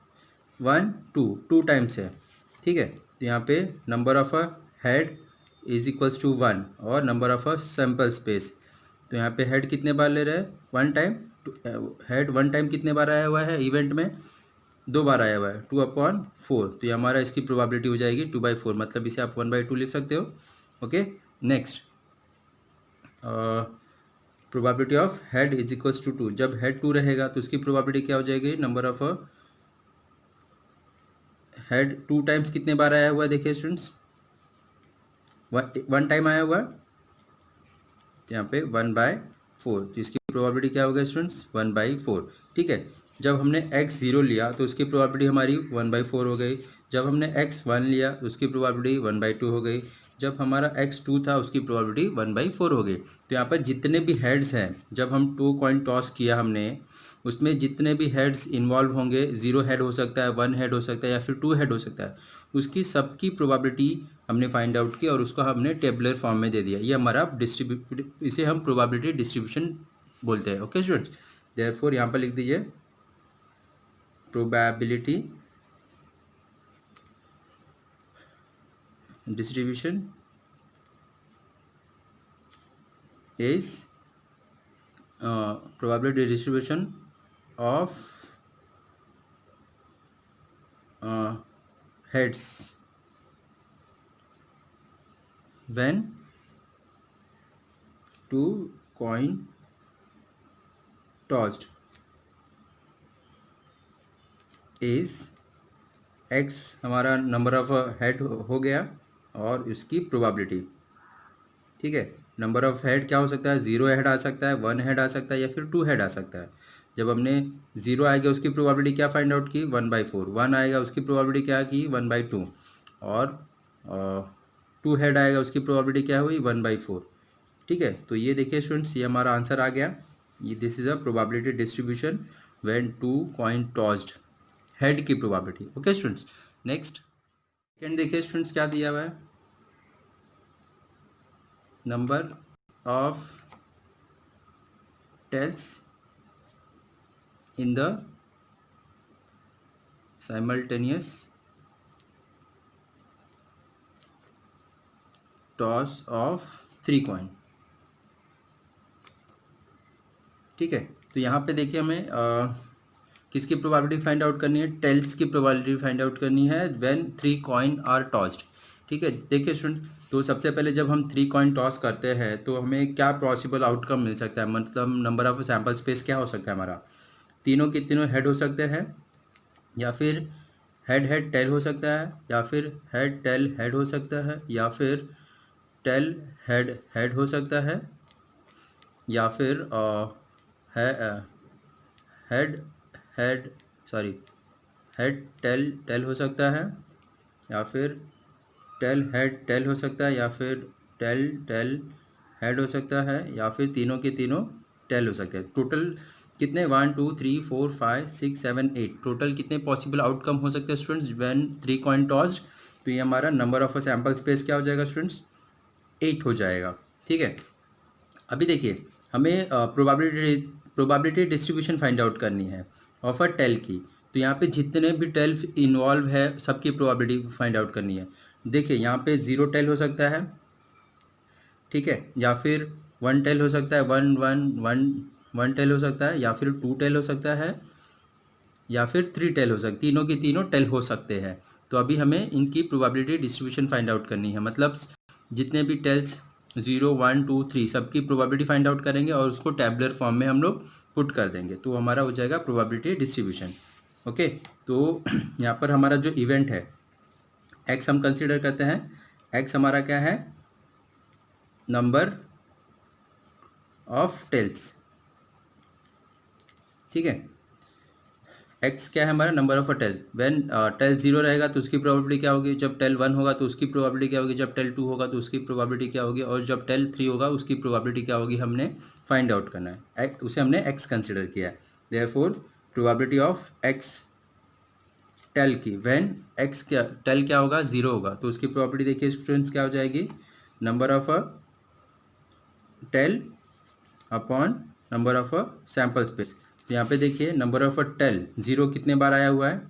1 2 टाइम्स है, ठीक है। तो यहाँ पे number of head is equals to 1 और नंबर ऑफ सैम्पल स्पेस, तो यहाँ पे हेड कितने बार ले रहे हैं, 1 टाइम, हेड 1 टाइम कितने बार आया हुआ है इवेंट में, 2 बार आया हुआ है, 2/4, तो ये हमारा इसकी प्रोबेबिलिटी हो जाएगी 2/4, मतलब इसे आप 1/2 लिख सकते हो, okay. Next, probability of head is equals to 2, जब हेड 2 रहेगा तो उसकी प्रोबेबिलिटी क्या हो जाएगी, नंबर ऑफ हेड 2 टाइम्स कितने बार आया हुआ है देखिए स्टूडेंट्स, 1 टाइम आया हुआ है, यहाँ पे 1/4, तो इसकी प्रोबेबिलिटी क्या हो गया स्टूडेंट्स, 1/4, ठीक है। जब हमने x0 लिया तो उसकी प्रोबेबिलिटी हमारी 1/4 हो गई, जब हमने x1 लिया तो उसकी प्रोबेबिलिटी 1/2 हो गई, जब हमारा x2 था उसकी प्रोबेबिलिटी 1/4 हो गई। तो यहाँ पर जितने भी हेड्स हैं, जब हम 2 कॉइन टॉस किया हमने, उसमें जितने भी हेड्स इन्वॉल्व होंगे, 0 हेड हो सकता है, 1 हेड हो सकता है, या फिर 2 हेड हो सकता है, उसकी सबकी प्रोबेबिलिटी हमने फाइंड आउट की और उसको हमने टेबुलर फॉर्म में दे दिया। ये हमारा इसे हम प्रोबेबिलिटी डिस्ट्रीब्यूशन बोलते हैं, ओके स्टूडेंट्स। देयरफॉर यहाँ पर लिख दीजिए, probability distribution is probability distribution of heads when two coin tossed is x हमारा नंबर ऑफ हेड हो गया और इसकी प्रोबेबिलिटी, ठीक है। नंबर ऑफ हेड क्या हो सकता है, 0 हेड आ सकता है, 1 हेड आ सकता है या फिर 2 हेड आ सकता है। जब हमने 0 आएगा उसकी प्रोबेबिलिटी क्या फाइंड आउट की, 1/4। 1 आएगा उसकी प्रोबेबिलिटी क्या की, 1/2। और 2 हेड आएगा उसकी प्रोबेबिलिटी क्या हुई, 1/4। ठीक है, तो ये देखिए स्टूडेंट्स, ये हमारा आंसर आ गया। ये this is a probability distribution when 2 coin tossed, head की probability. Okay students, next second देखिए स्टूडेंट्स क्या दिया हुआ है, number of tails in the simultaneous toss of 3 coin। ठीक है, तो यहाँ पे देखिए हमें किसकी प्रोबेबिलिटी फाइंड आउट करनी है, टेल्स की प्रोबेबिलिटी फाइंड आउट करनी है व्हेन 3 कॉइन आर टॉस्ड। ठीक है, देखिए स्टूडेंट, तो सबसे पहले जब हम 3 कॉइन टॉस करते हैं तो हमें क्या पॉसिबल आउटकम मिल सकता है, मतलब नंबर ऑफ सैम्पल स्पेस क्या हो सकता है हमारा, तीनों के तीनों हेड हो सकते हैं, या फिर हेड हेड टेल हो सकता है, या फिर हेड टेल हेड हो सकता है, या फिर टेल हेड हेड हो सकता है, या फिर head head sorry head tail tail हो सकता है, या फिर टेल हेड टेल हो सकता है, या फिर टेल टेल हेड हो सकता है, या फिर तीनों के तीनों टेल हो सकते हैं। टोटल कितने, 1 2 3 4 5 6 7 8, टोटल कितने पॉसिबल आउटकम हो सकते हैं स्टूडेंट्स व्हेन 3 कॉइन टॉस्ड। तो ये हमारा नंबर ऑफ सैम्पल स्पेस क्या हो जाएगा स्टूडेंट्स, 8 हो जाएगा। ठीक है, अभी देखिए हमें प्रोबेबिलिटी डिस्ट्रीब्यूशन फाइंड आउट करनी है ऑफ अ टेल की। तो यहाँ पे जितने भी टेल इन्वॉल्व है सबकी प्रोबेबिलिटी फाइंड आउट करनी है। देखिए यहाँ पे 0 टेल हो सकता है, ठीक है, या फिर 1 टेल हो सकता है, 1 टेल हो सकता है, या फिर 2 टेल हो सकता है, या फिर 3 टेल हो सकती, तीनों की तीनों टेल हो सकते हैं। तो अभी हमें इनकी प्रोबेबिलिटी डिस्ट्रीब्यूशन फाइंड आउट करनी है, मतलब जितने भी टेल्स 0 1 2 3 सबकी प्रोबेबिलिटी फाइंड आउट करेंगे और उसको टैबुलर फॉर्म में हम लोग पुट कर देंगे, तो हमारा हो जाएगा प्रोबेबिलिटी डिस्ट्रीब्यूशन। ओके, तो यहाँ पर हमारा जो इवेंट है एक्स हम कंसिडर करते हैं, एक्स हमारा क्या है, नंबर ऑफ टेल्स। ठीक है, एक्स क्या है हमारा, number of a tail. When tail 0 रहेगा तो उसकी प्रोबेबिलिटी क्या होगी, जब टेल 1 होगा तो उसकी प्रोबेबिलिटी क्या होगी, जब टेल 2 होगा तो उसकी प्रोबेबिलिटी क्या होगी, और जब टेल 3 होगा उसकी प्रोबेबिलिटी क्या होगी, हमने फाइंड आउट करना है। उसे हमने एक्स कंसिडर किया है। Therefore probability of x tail की, व्हेन एक्स क्या टेल क्या होगा, 0 होगा, तो उसकी प्रोबेबिलिटी देखिए स्टूडेंट्स क्या हो जाएगी, number of a tail upon number of a sample space. तो यहाँ पे देखिए नंबर ऑफ अ टेल 0 कितने बार आया हुआ है,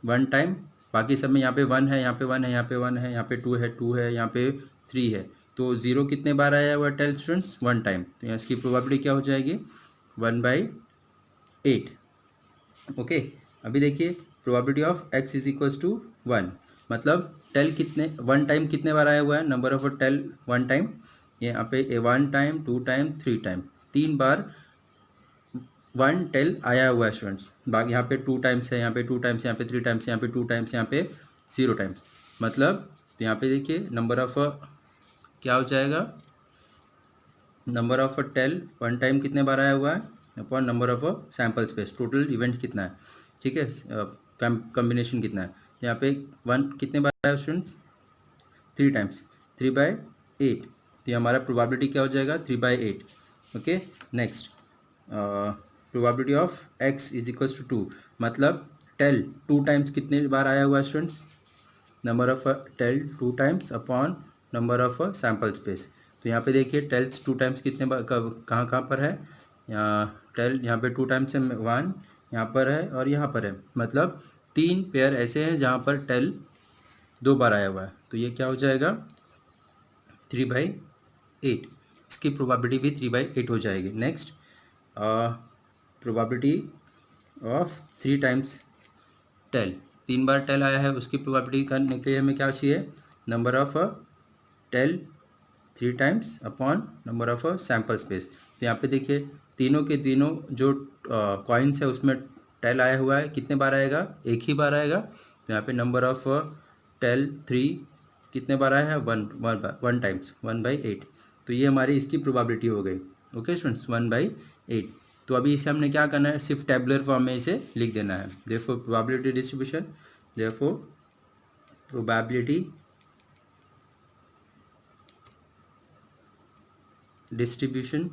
1 टाइम, बाकी सब में यहाँ पे 1 है, यहाँ पे 1 है, यहाँ पे 1 है, यहाँ पे 2 है, 2 है, यहाँ पे 3 है। तो 0 कितने बार आया हुआ है टेल स्टूडेंट्स, 1 टाइम, तो यहाँ इसकी प्रोबेबिलिटी क्या हो जाएगी, 1/8। ओके, अभी देखिए probability of x is equals to 1, मतलब टेल कितने 1 टाइम कितने बार आया हुआ है, नंबर ऑफ टेल 1 टाइम, यहाँ पे 1 टाइम 2 टाइम 3 टाइम, 3 बार 1 टेल आया हुआ है स्टूडेंट्स। बाकी यहाँ पे 2 टाइम्स है, यहाँ पे 2 टाइम्स, यहाँ पे 3 टाइम्स, यहाँ पे 2 टाइम्स, यहाँ पे 0 टाइम्स, मतलब तो यहाँ पे देखिए नंबर ऑफ क्या हो जाएगा, नंबर ऑफ टेल 1 टाइम कितने बार आया हुआ है upon number of sample space, total event कितना है, ठीक है, कॉम्बिनेशन कितना है। यहाँ पे 1 कितने बार आया स्टूडेंट्स, 3 टाइम्स, 3/8, तो ये हमारा प्रोबेबिलिटी क्या हो जाएगा, 3/8। Okay, next probability of x is equals to 2, मतलब टेल 2 टाइम्स कितने बार आया हुआ है students, number of tail 2 times upon number of sample space. तो यहाँ पे देखिए टेल्स 2 टाइम्स कितने बार कहाँ कहाँ पर है, यहाँ टेल यहाँ पे 2 टाइम्स है, 1 यहाँ पर है और यहाँ पर है, मतलब 3 पेयर ऐसे हैं जहाँ पर टेल 2 बार आया हुआ है, तो ये क्या हो जाएगा, 3/8, इसकी प्रोबेबिलिटी भी 3/8 हो जाएगी। Next probability of 3 times tail, 3 बार टेल आया है उसकी प्रोबेबिलिटी करने के लिए हमें क्या चाहिए, number of tail 3 times upon number of sample space. तो यहाँ पे देखिए तीनों के तीनों जो कॉइन्स है उसमें टेल आया हुआ है, कितने बार आएगा, एक ही बार आएगा। तो यहाँ पे नंबर ऑफ टेल 3 कितने बार आया है, वन टाइम्स, 1/8। तो ये हमारी इसकी प्रोबेबिलिटी हो गई। Okay students, 1/8। तो अभी इसे हमने क्या करना है, सिर्फ टेबुलर फॉर्म में इसे लिख देना है। देखो प्रोबेबिलिटी डिस्ट्रीब्यूशन, देखो probability distribution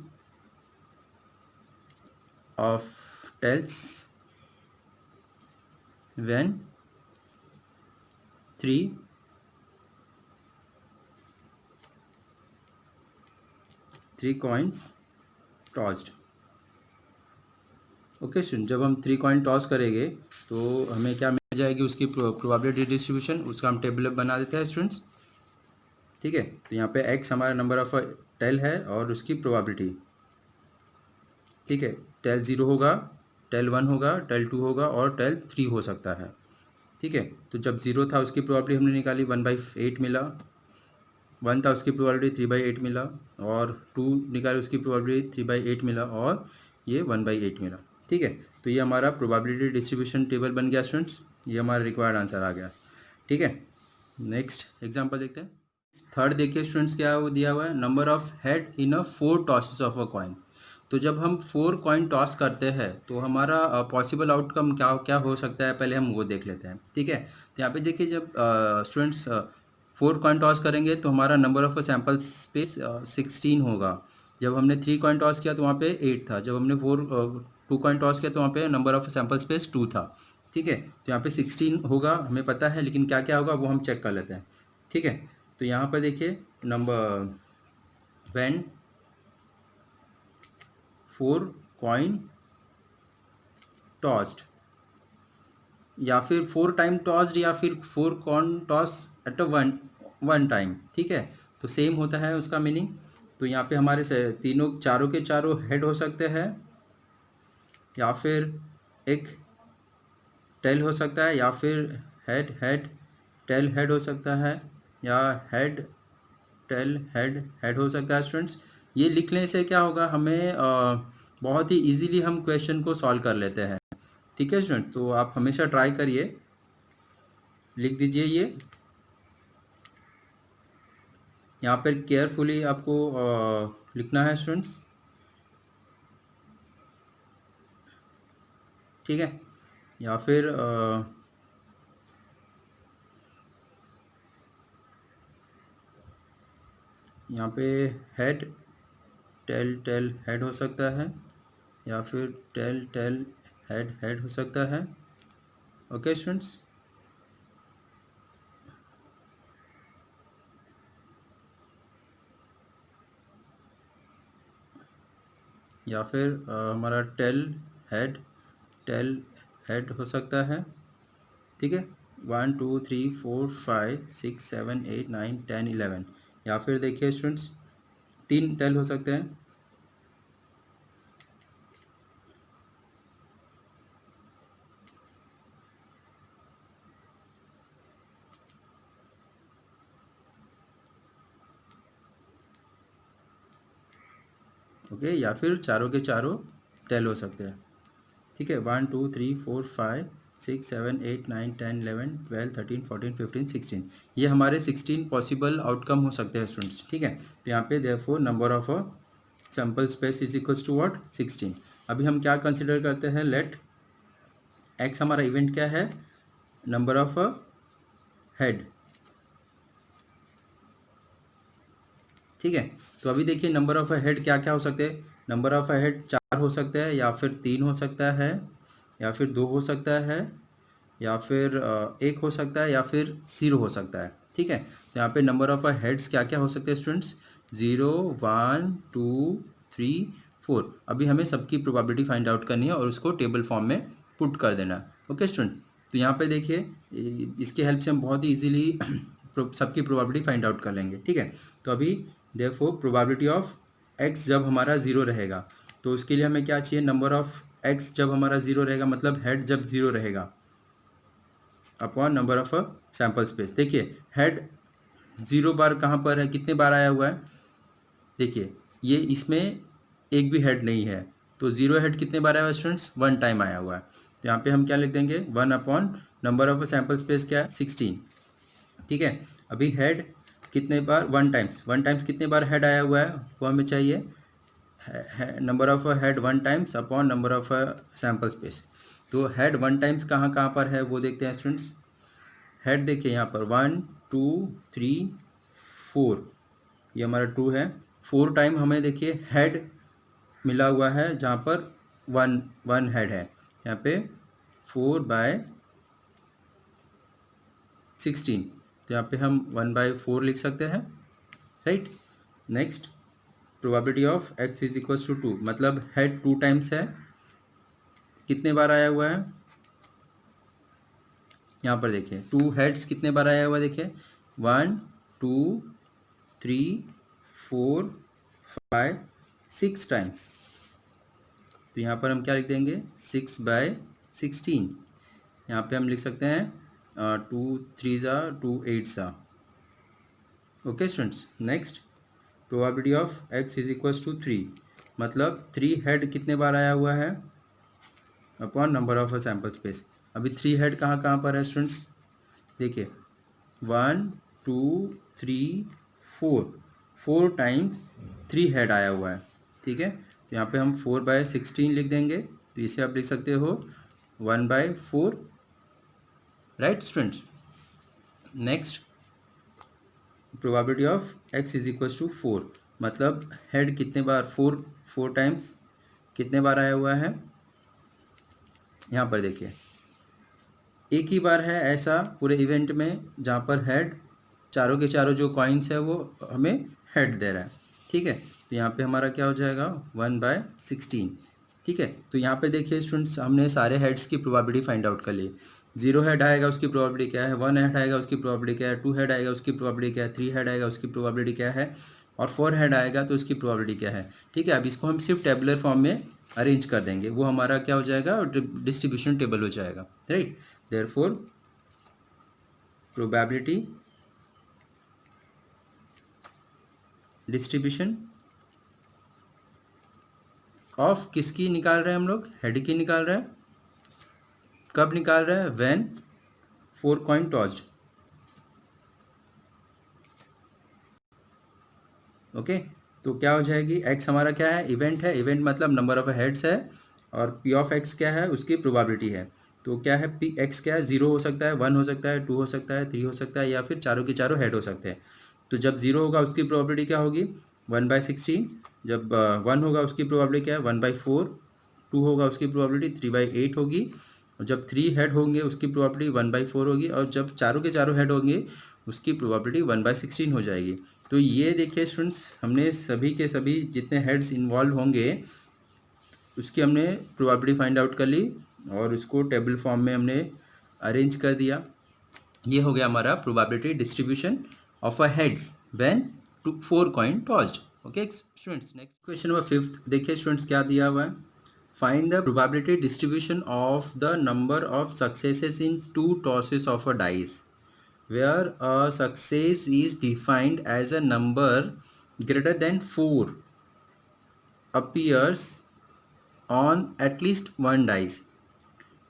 of tells when 3 coins tossed। Okay student, जब हम 3 कॉइन टॉस करेंगे तो हमें क्या मिल जाएगी, उसकी प्रोबेबिलिटी डिस्ट्रीब्यूशन, उसका हम टेबल बना देते हैं स्टूडेंट्स। ठीक है, तो यहाँ पे x हमारा नंबर ऑफ टेल है और उसकी प्रोबेबिलिटी। ठीक है, टेल 0 होगा, टेल 1 होगा, टेल 2 होगा और टेल 3 हो सकता है। ठीक है, तो जब 0 था उसकी प्रोबेबिलिटी हमने निकाली, 1/8 मिला। 1 था उसकी प्रोबेबिलिटी 3/8 मिला, और 2 निकाले उसकी प्रोबेबिलिटी 3/8 मिला, और ये 1/8 मिला। ठीक है, तो ये हमारा प्रोबेबिलिटी डिस्ट्रीब्यूशन टेबल बन गया स्टूडेंट्स, ये हमारा रिक्वायर्ड आंसर आ गया। ठीक है, नेक्स्ट एग्जांपल देखते हैं। थर्ड देखिए स्टूडेंट्स, क्या वो दिया हुआ है, number of head in a 4 tosses of a coin. तो जब हम 4 कॉइन टॉस करते हैं तो हमारा पॉसिबल आउटकम क्या क्या हो सकता है, पहले हम वो देख लेते हैं। ठीक है, तो यहाँ पे देखिए जब स्टूडेंट्स 4 कॉइन टॉस करेंगे तो हमारा नंबर ऑफ सैम्पल स्पेस 16 होगा। जब हमने 3 कॉइन टॉस किया तो वहाँ पे 8 था। जब हमने 2 कॉइन टॉस किया तो वहाँ पे नंबर ऑफ सैम्पल स्पेस 2 था। ठीक है, तो यहाँ पे 16 होगा, हमें पता है, लेकिन क्या क्या होगा वो हम चेक कर लेते हैं। ठीक है, तो यहाँ पर देखिए नंबर व्हेन 4 कॉइन टॉस्ड, या फिर 4 टाइम टॉस्ड, या फिर 4 coin toss at a one time. ठीक है, तो सेम होता है उसका मीनिंग। तो यहाँ पे हमारे से तीनों चारों के चारों हेड हो सकते हैं, या फिर एक टेल हो सकता है, या फिर हेड हेड टेल हेड हो सकता है, या हेड टेल हेड हेड हो सकता है स्टूडेंट्स। ये लिखने से क्या होगा, हमें बहुत ही इजीली हम क्वेश्चन को सॉल्व कर लेते हैं। ठीक है स्टूडेंट, तो आप हमेशा ट्राई करिए, लिख दीजिए ये यहाँ पर केयरफुली आपको लिखना है स्टूडेंट्स। ठीक है, या फिर यहाँ पे हेड टेल टेल हेड हो सकता है, या फिर टेल टेल हेड हेड हो सकता है। ओके स्टूडेंट्स, या फिर हमारा टेल हेड हो सकता है। ठीक है, 1 2 3 4 5 6 7 8 9 10 11, या फिर देखिए स्टूडेंट्स 3 टेल हो सकते हैं। ओके, या फिर चारों के चारों टेल हो सकते हैं। ठीक है, 1 2 3 4 5 6 7 8 9 10 11 12 13 14 15 16, ये हमारे 16 पॉसिबल आउटकम हो सकते हैं स्टूडेंट्स। ठीक है, तो यहाँ पे therefore number of sample space is equals to what, 16। अभी हम क्या कंसिडर करते हैं, लेट एक्स हमारा इवेंट क्या है, नंबर ऑफ हेड। ठीक है, तो अभी देखिए नंबर ऑफ हेड क्या क्या हो सकते हैं, नंबर ऑफ हेड 4 हो सकते हैं, या फिर 3 हो सकता है, या फिर 2 हो सकता है, या फिर 1 हो सकता है, या फिर 0 हो सकता है। ठीक है, तो यहाँ पे नंबर ऑफ हेड्स क्या क्या हो सकते हैं स्टूडेंट्स, 0 1 2 3 4। अभी हमें सबकी प्रोबेबिलिटी फाइंड आउट करनी है और उसको टेबल फॉर्म में पुट कर देना है। ओके स्टूडेंट, तो यहाँ पे देखिए इसके हेल्प से हम बहुत ही ईजिली सबकी प्रोबेबिलिटी फाइंड आउट कर लेंगे। ठीक है, तो अभी देखो प्रोबेबिलिटी ऑफ एक्स जब हमारा 0 रहेगा, तो उसके लिए हमें क्या चाहिए, नंबर ऑफ एक्स जब हमारा ज़ीरो रहेगा, मतलब हेड जब ज़ीरो रहेगा upon number of a sample space. देखिए हेड 0 बार कहाँ पर है, कितने बार आया हुआ है, देखिए ये इसमें एक भी हेड नहीं है, तो ज़ीरो हेड कितने बार आया हुआ है स्टूडेंट्स, 1 टाइम आया हुआ है। तो यहाँ पे हम क्या लिख देंगे, 1 upon number of sample space क्या है, 16। ठीक है, अभी हेड कितने बार, 1 टाइम्स कितने बार हेड आया हुआ है वो हमें चाहिए, number of head 1 times upon number of sample space. तो हेड 1 टाइम्स कहाँ कहाँ पर है वो देखते हैं स्टूडेंट्स। हेड देखिए यहाँ पर 1 2 3 4, ये हमारा 2 है। 4 टाइम हमें देखिए हेड मिला हुआ है जहाँ पर 1 हेड है, यहाँ पे 4/16, तो यहाँ पे हम 1/4 लिख सकते हैं, right. Next, probability of x is equal to 2, मतलब हेड 2 टाइम्स है, कितने बार आया हुआ है, यहाँ पर देखिए 2 हेड्स कितने बार आया हुआ है, देखिए 1 2 3 4 5 6 टाइम्स। तो यहाँ पर हम क्या लिख देंगे, 6/16। यहाँ पे हम लिख सकते हैं 2 3 ज़ा 2 8 ज़ा। Okay students, next, probability of x is equal to 3, मतलब 3 हेड कितने बार आया हुआ है upon number of a sample space. अभी 3 हेड कहाँ कहाँ पर है स्टूडेंट्स, देखिए 1 2 3 4 टाइम्स 3 हेड आया हुआ है, ठीक है। तो यहाँ पे हम 4/16 लिख देंगे, तो इसे आप लिख सकते हो 1/4, right students. Next, probability of x is equal to 4, मतलब हेड कितने बार, 4 टाइम्स कितने बार आया हुआ है, यहाँ पर देखिए एक ही बार है ऐसा पूरे इवेंट में जहाँ पर हेड चारों के चारों जो कॉइन्स है वो हमें हेड दे रहा है, ठीक है। तो यहाँ पे हमारा क्या हो जाएगा, 1/16, ठीक है। तो यहाँ पे देखिए स्टूडेंट्स, हमने सारे हेड्स की प्रोबेबिलिटी फाइंड आउट कर ली। 0 हेड आएगा उसकी प्रोबेबिलिटी क्या है, 1 हेड आएगा उसकी प्रोबेबिलिटी क्या है, 2 हेड आएगा उसकी प्रोबेबिलिटी क्या है, 3 हेड आएगा उसकी प्रोबेबिलिटी क्या है, और 4 हेड आएगा तो उसकी प्रोबेबिलिटी क्या है, ठीक है। अब इसको हम सिर्फ टेबुलर फॉर्म में अरेंज कर देंगे, वो हमारा क्या हो जाएगा, डिस्ट्रीब्यूशन टेबल हो जाएगा, right. Therefore probability distribution of किसकी निकाल रहे हैं हम लोग, हेड की निकाल रहे हैं, कब निकाल रहे हैं, व्हेन 4 कॉइन टॉस्ड, ओके। तो क्या हो जाएगी, x हमारा क्या है, इवेंट है, इवेंट मतलब नंबर ऑफ हेड्स है, और p ऑफ x क्या है, उसकी प्रोबेबिलिटी है। तो क्या है, p x क्या है, 0 हो सकता है, 1 हो सकता है, 2 हो सकता है, 3 हो सकता है, या फिर चारों के चारों हेड हो सकते हैं। तो जब 0 होगा उसकी प्रोबेबिलिटी क्या होगी, 1/16, जब 1 होगा उसकी प्रोबेबिलिटी क्या है, 1/4, 2 होगा उसकी प्रोबेबिलिटी 3/8 होगी, और जब 3 हेड होंगे उसकी प्रोबेबिलिटी 1/4 होगी, और जब चारों के चारों हेड होंगे उसकी प्रोबेबिलिटी 1/16 हो जाएगी। तो ये देखिए स्टूडेंट्स, हमने सभी के सभी जितने हेड्स इन्वॉल्व होंगे उसकी हमने प्रोबेबिलिटी फाइंड आउट कर ली, और उसको टेबल फॉर्म में हमने अरेंज कर दिया। ये हो गया हमारा probability distribution of a heads when 4 coin tossed. Okay students, next question number 5 देखिए स्टूडेंट्स क्या दिया हुआ है, find the probability distribution of the number of successes in 2 tosses of a dice where a success is defined as a number greater than 4 appears on at least one dice।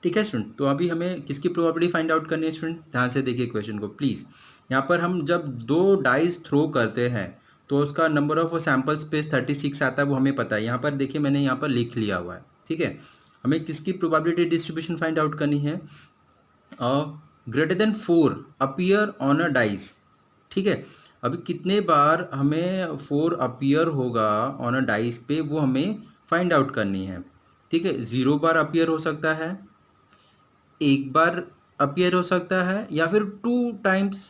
ठीक है student, तो अभी हमें किसकी probability find out करनी है student, ध्यान से देखिए क्वेश्चन को प्लीज़। यहाँ पर हम जब 2 डाइस थ्रो करते हैं तो उसका नंबर ऑफ सैम्पल स्पेस 36 आता है, वो हमें पता है। यहाँ पर देखिए मैंने यहाँ पर लिख लिया हुआ है, ठीक है। हमें किसकी प्रोबेबिलिटी डिस्ट्रीब्यूशन फाइंड आउट करनी है, greater than 4 appear on a dice, ठीक है। अभी कितने बार हमें 4 अपीयर होगा ऑन अ डाइस पे वो हमें फाइंड आउट करनी है, ठीक है। 0 बार अपीयर हो सकता है, 1 बार अपीयर हो सकता है, या फिर 2 टाइम्स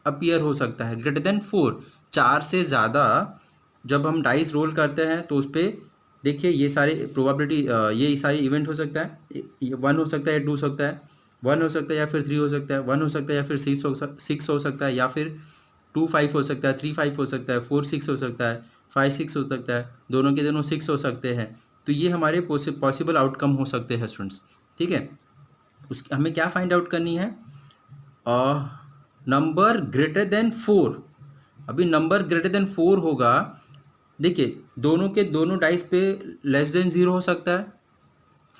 अपीयर हो सकता है। ग्रेटर देन 4, 4 से ज़्यादा जब हम डाइस रोल करते हैं तो उस पर देखिए ये सारे प्रोबेबिलिटी, ये सारे इवेंट हो सकता है, 1 हो सकता है, 2 हो सकता है, 1 हो सकता है या फिर 3 हो सकता है, 1 हो सकता है या फिर 6 हो सकता है, या फिर 2 5 हो सकता है, 3 5 हो सकता है, 4 6 हो सकता है, 5 6 हो सकता है, दोनों के दोनों 6 हो सकते हैं। तो ये हमारे पॉसिबल आउटकम हो सकते हैं स्टूडेंट्स। ठीक है, उसकी हमें क्या फाइंड आउट करनी है, नंबर ग्रेटर देन 4। अभी नंबर ग्रेटर देन 4 होगा, देखिए दोनों के दोनों डाइस पे लेस देन 0 हो सकता है,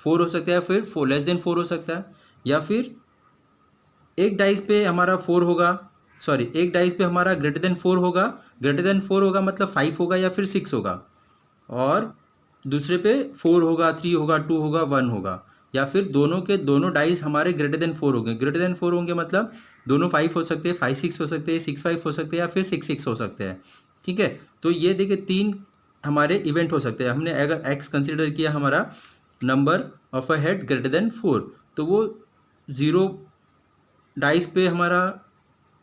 4 हो सकता है, फिर 4 लेस देन 4 हो सकता है, या फिर एक डाइस पे हमारा 4 होगा, सॉरी एक डाइस पे हमारा ग्रेटर देन 4 होगा, ग्रेटर देन 4 होगा मतलब 5 होगा या फिर 6 होगा, और दूसरे पे 4 होगा, 3 होगा, 2 होगा, 1 होगा, या फिर दोनों के दोनों डाइस हमारे ग्रेटर देन 4 होंगे। ग्रेटर देन 4 होंगे मतलब दोनों 5 हो सकते हैं, 5 6 हो सकते हैं, 6 5 हो सकते हैं, या फिर 6 6 हो सकते हैं। ठीक है, तो ये देखिए 3 हमारे इवेंट हो सकते हैं। हमने अगर x कंसिडर किया हमारा number of a head greater than 4, तो वो 0 डाइस पे हमारा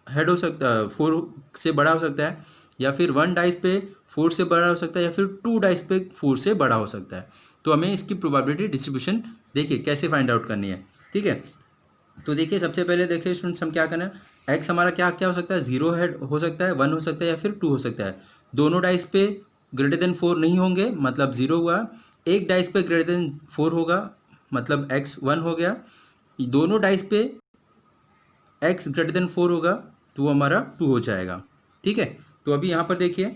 हेड हो सकता है, 4 से बड़ा हो सकता है, या फिर 1 डाइस पे 4 से बड़ा हो सकता है, या फिर 2 डाइस पे 4 से बड़ा हो सकता है। तो हमें इसकी प्रोबेबिलिटी डिस्ट्रीब्यूशन देखिए कैसे फाइंड आउट करनी है। ठीक है, तो देखिए सबसे पहले देखिए स्टूडेंट्स हम क्या करना है, एक्स हमारा क्या क्या हो सकता है, 0 हेड हो सकता है, 1 हो सकता है, या फिर 2 हो सकता है। दोनों डाइस पे ग्रेटर देन 4 नहीं होंगे मतलब 0 हुआ, एक डाइस पे ग्रेटर देन 4 होगा मतलब एक्स 1 हो गया, दोनों डाइस पे x ग्रेटर देन 4 होगा तो वो हमारा 2 हो जाएगा। ठीक है, तो अभी यहाँ पर देखिए,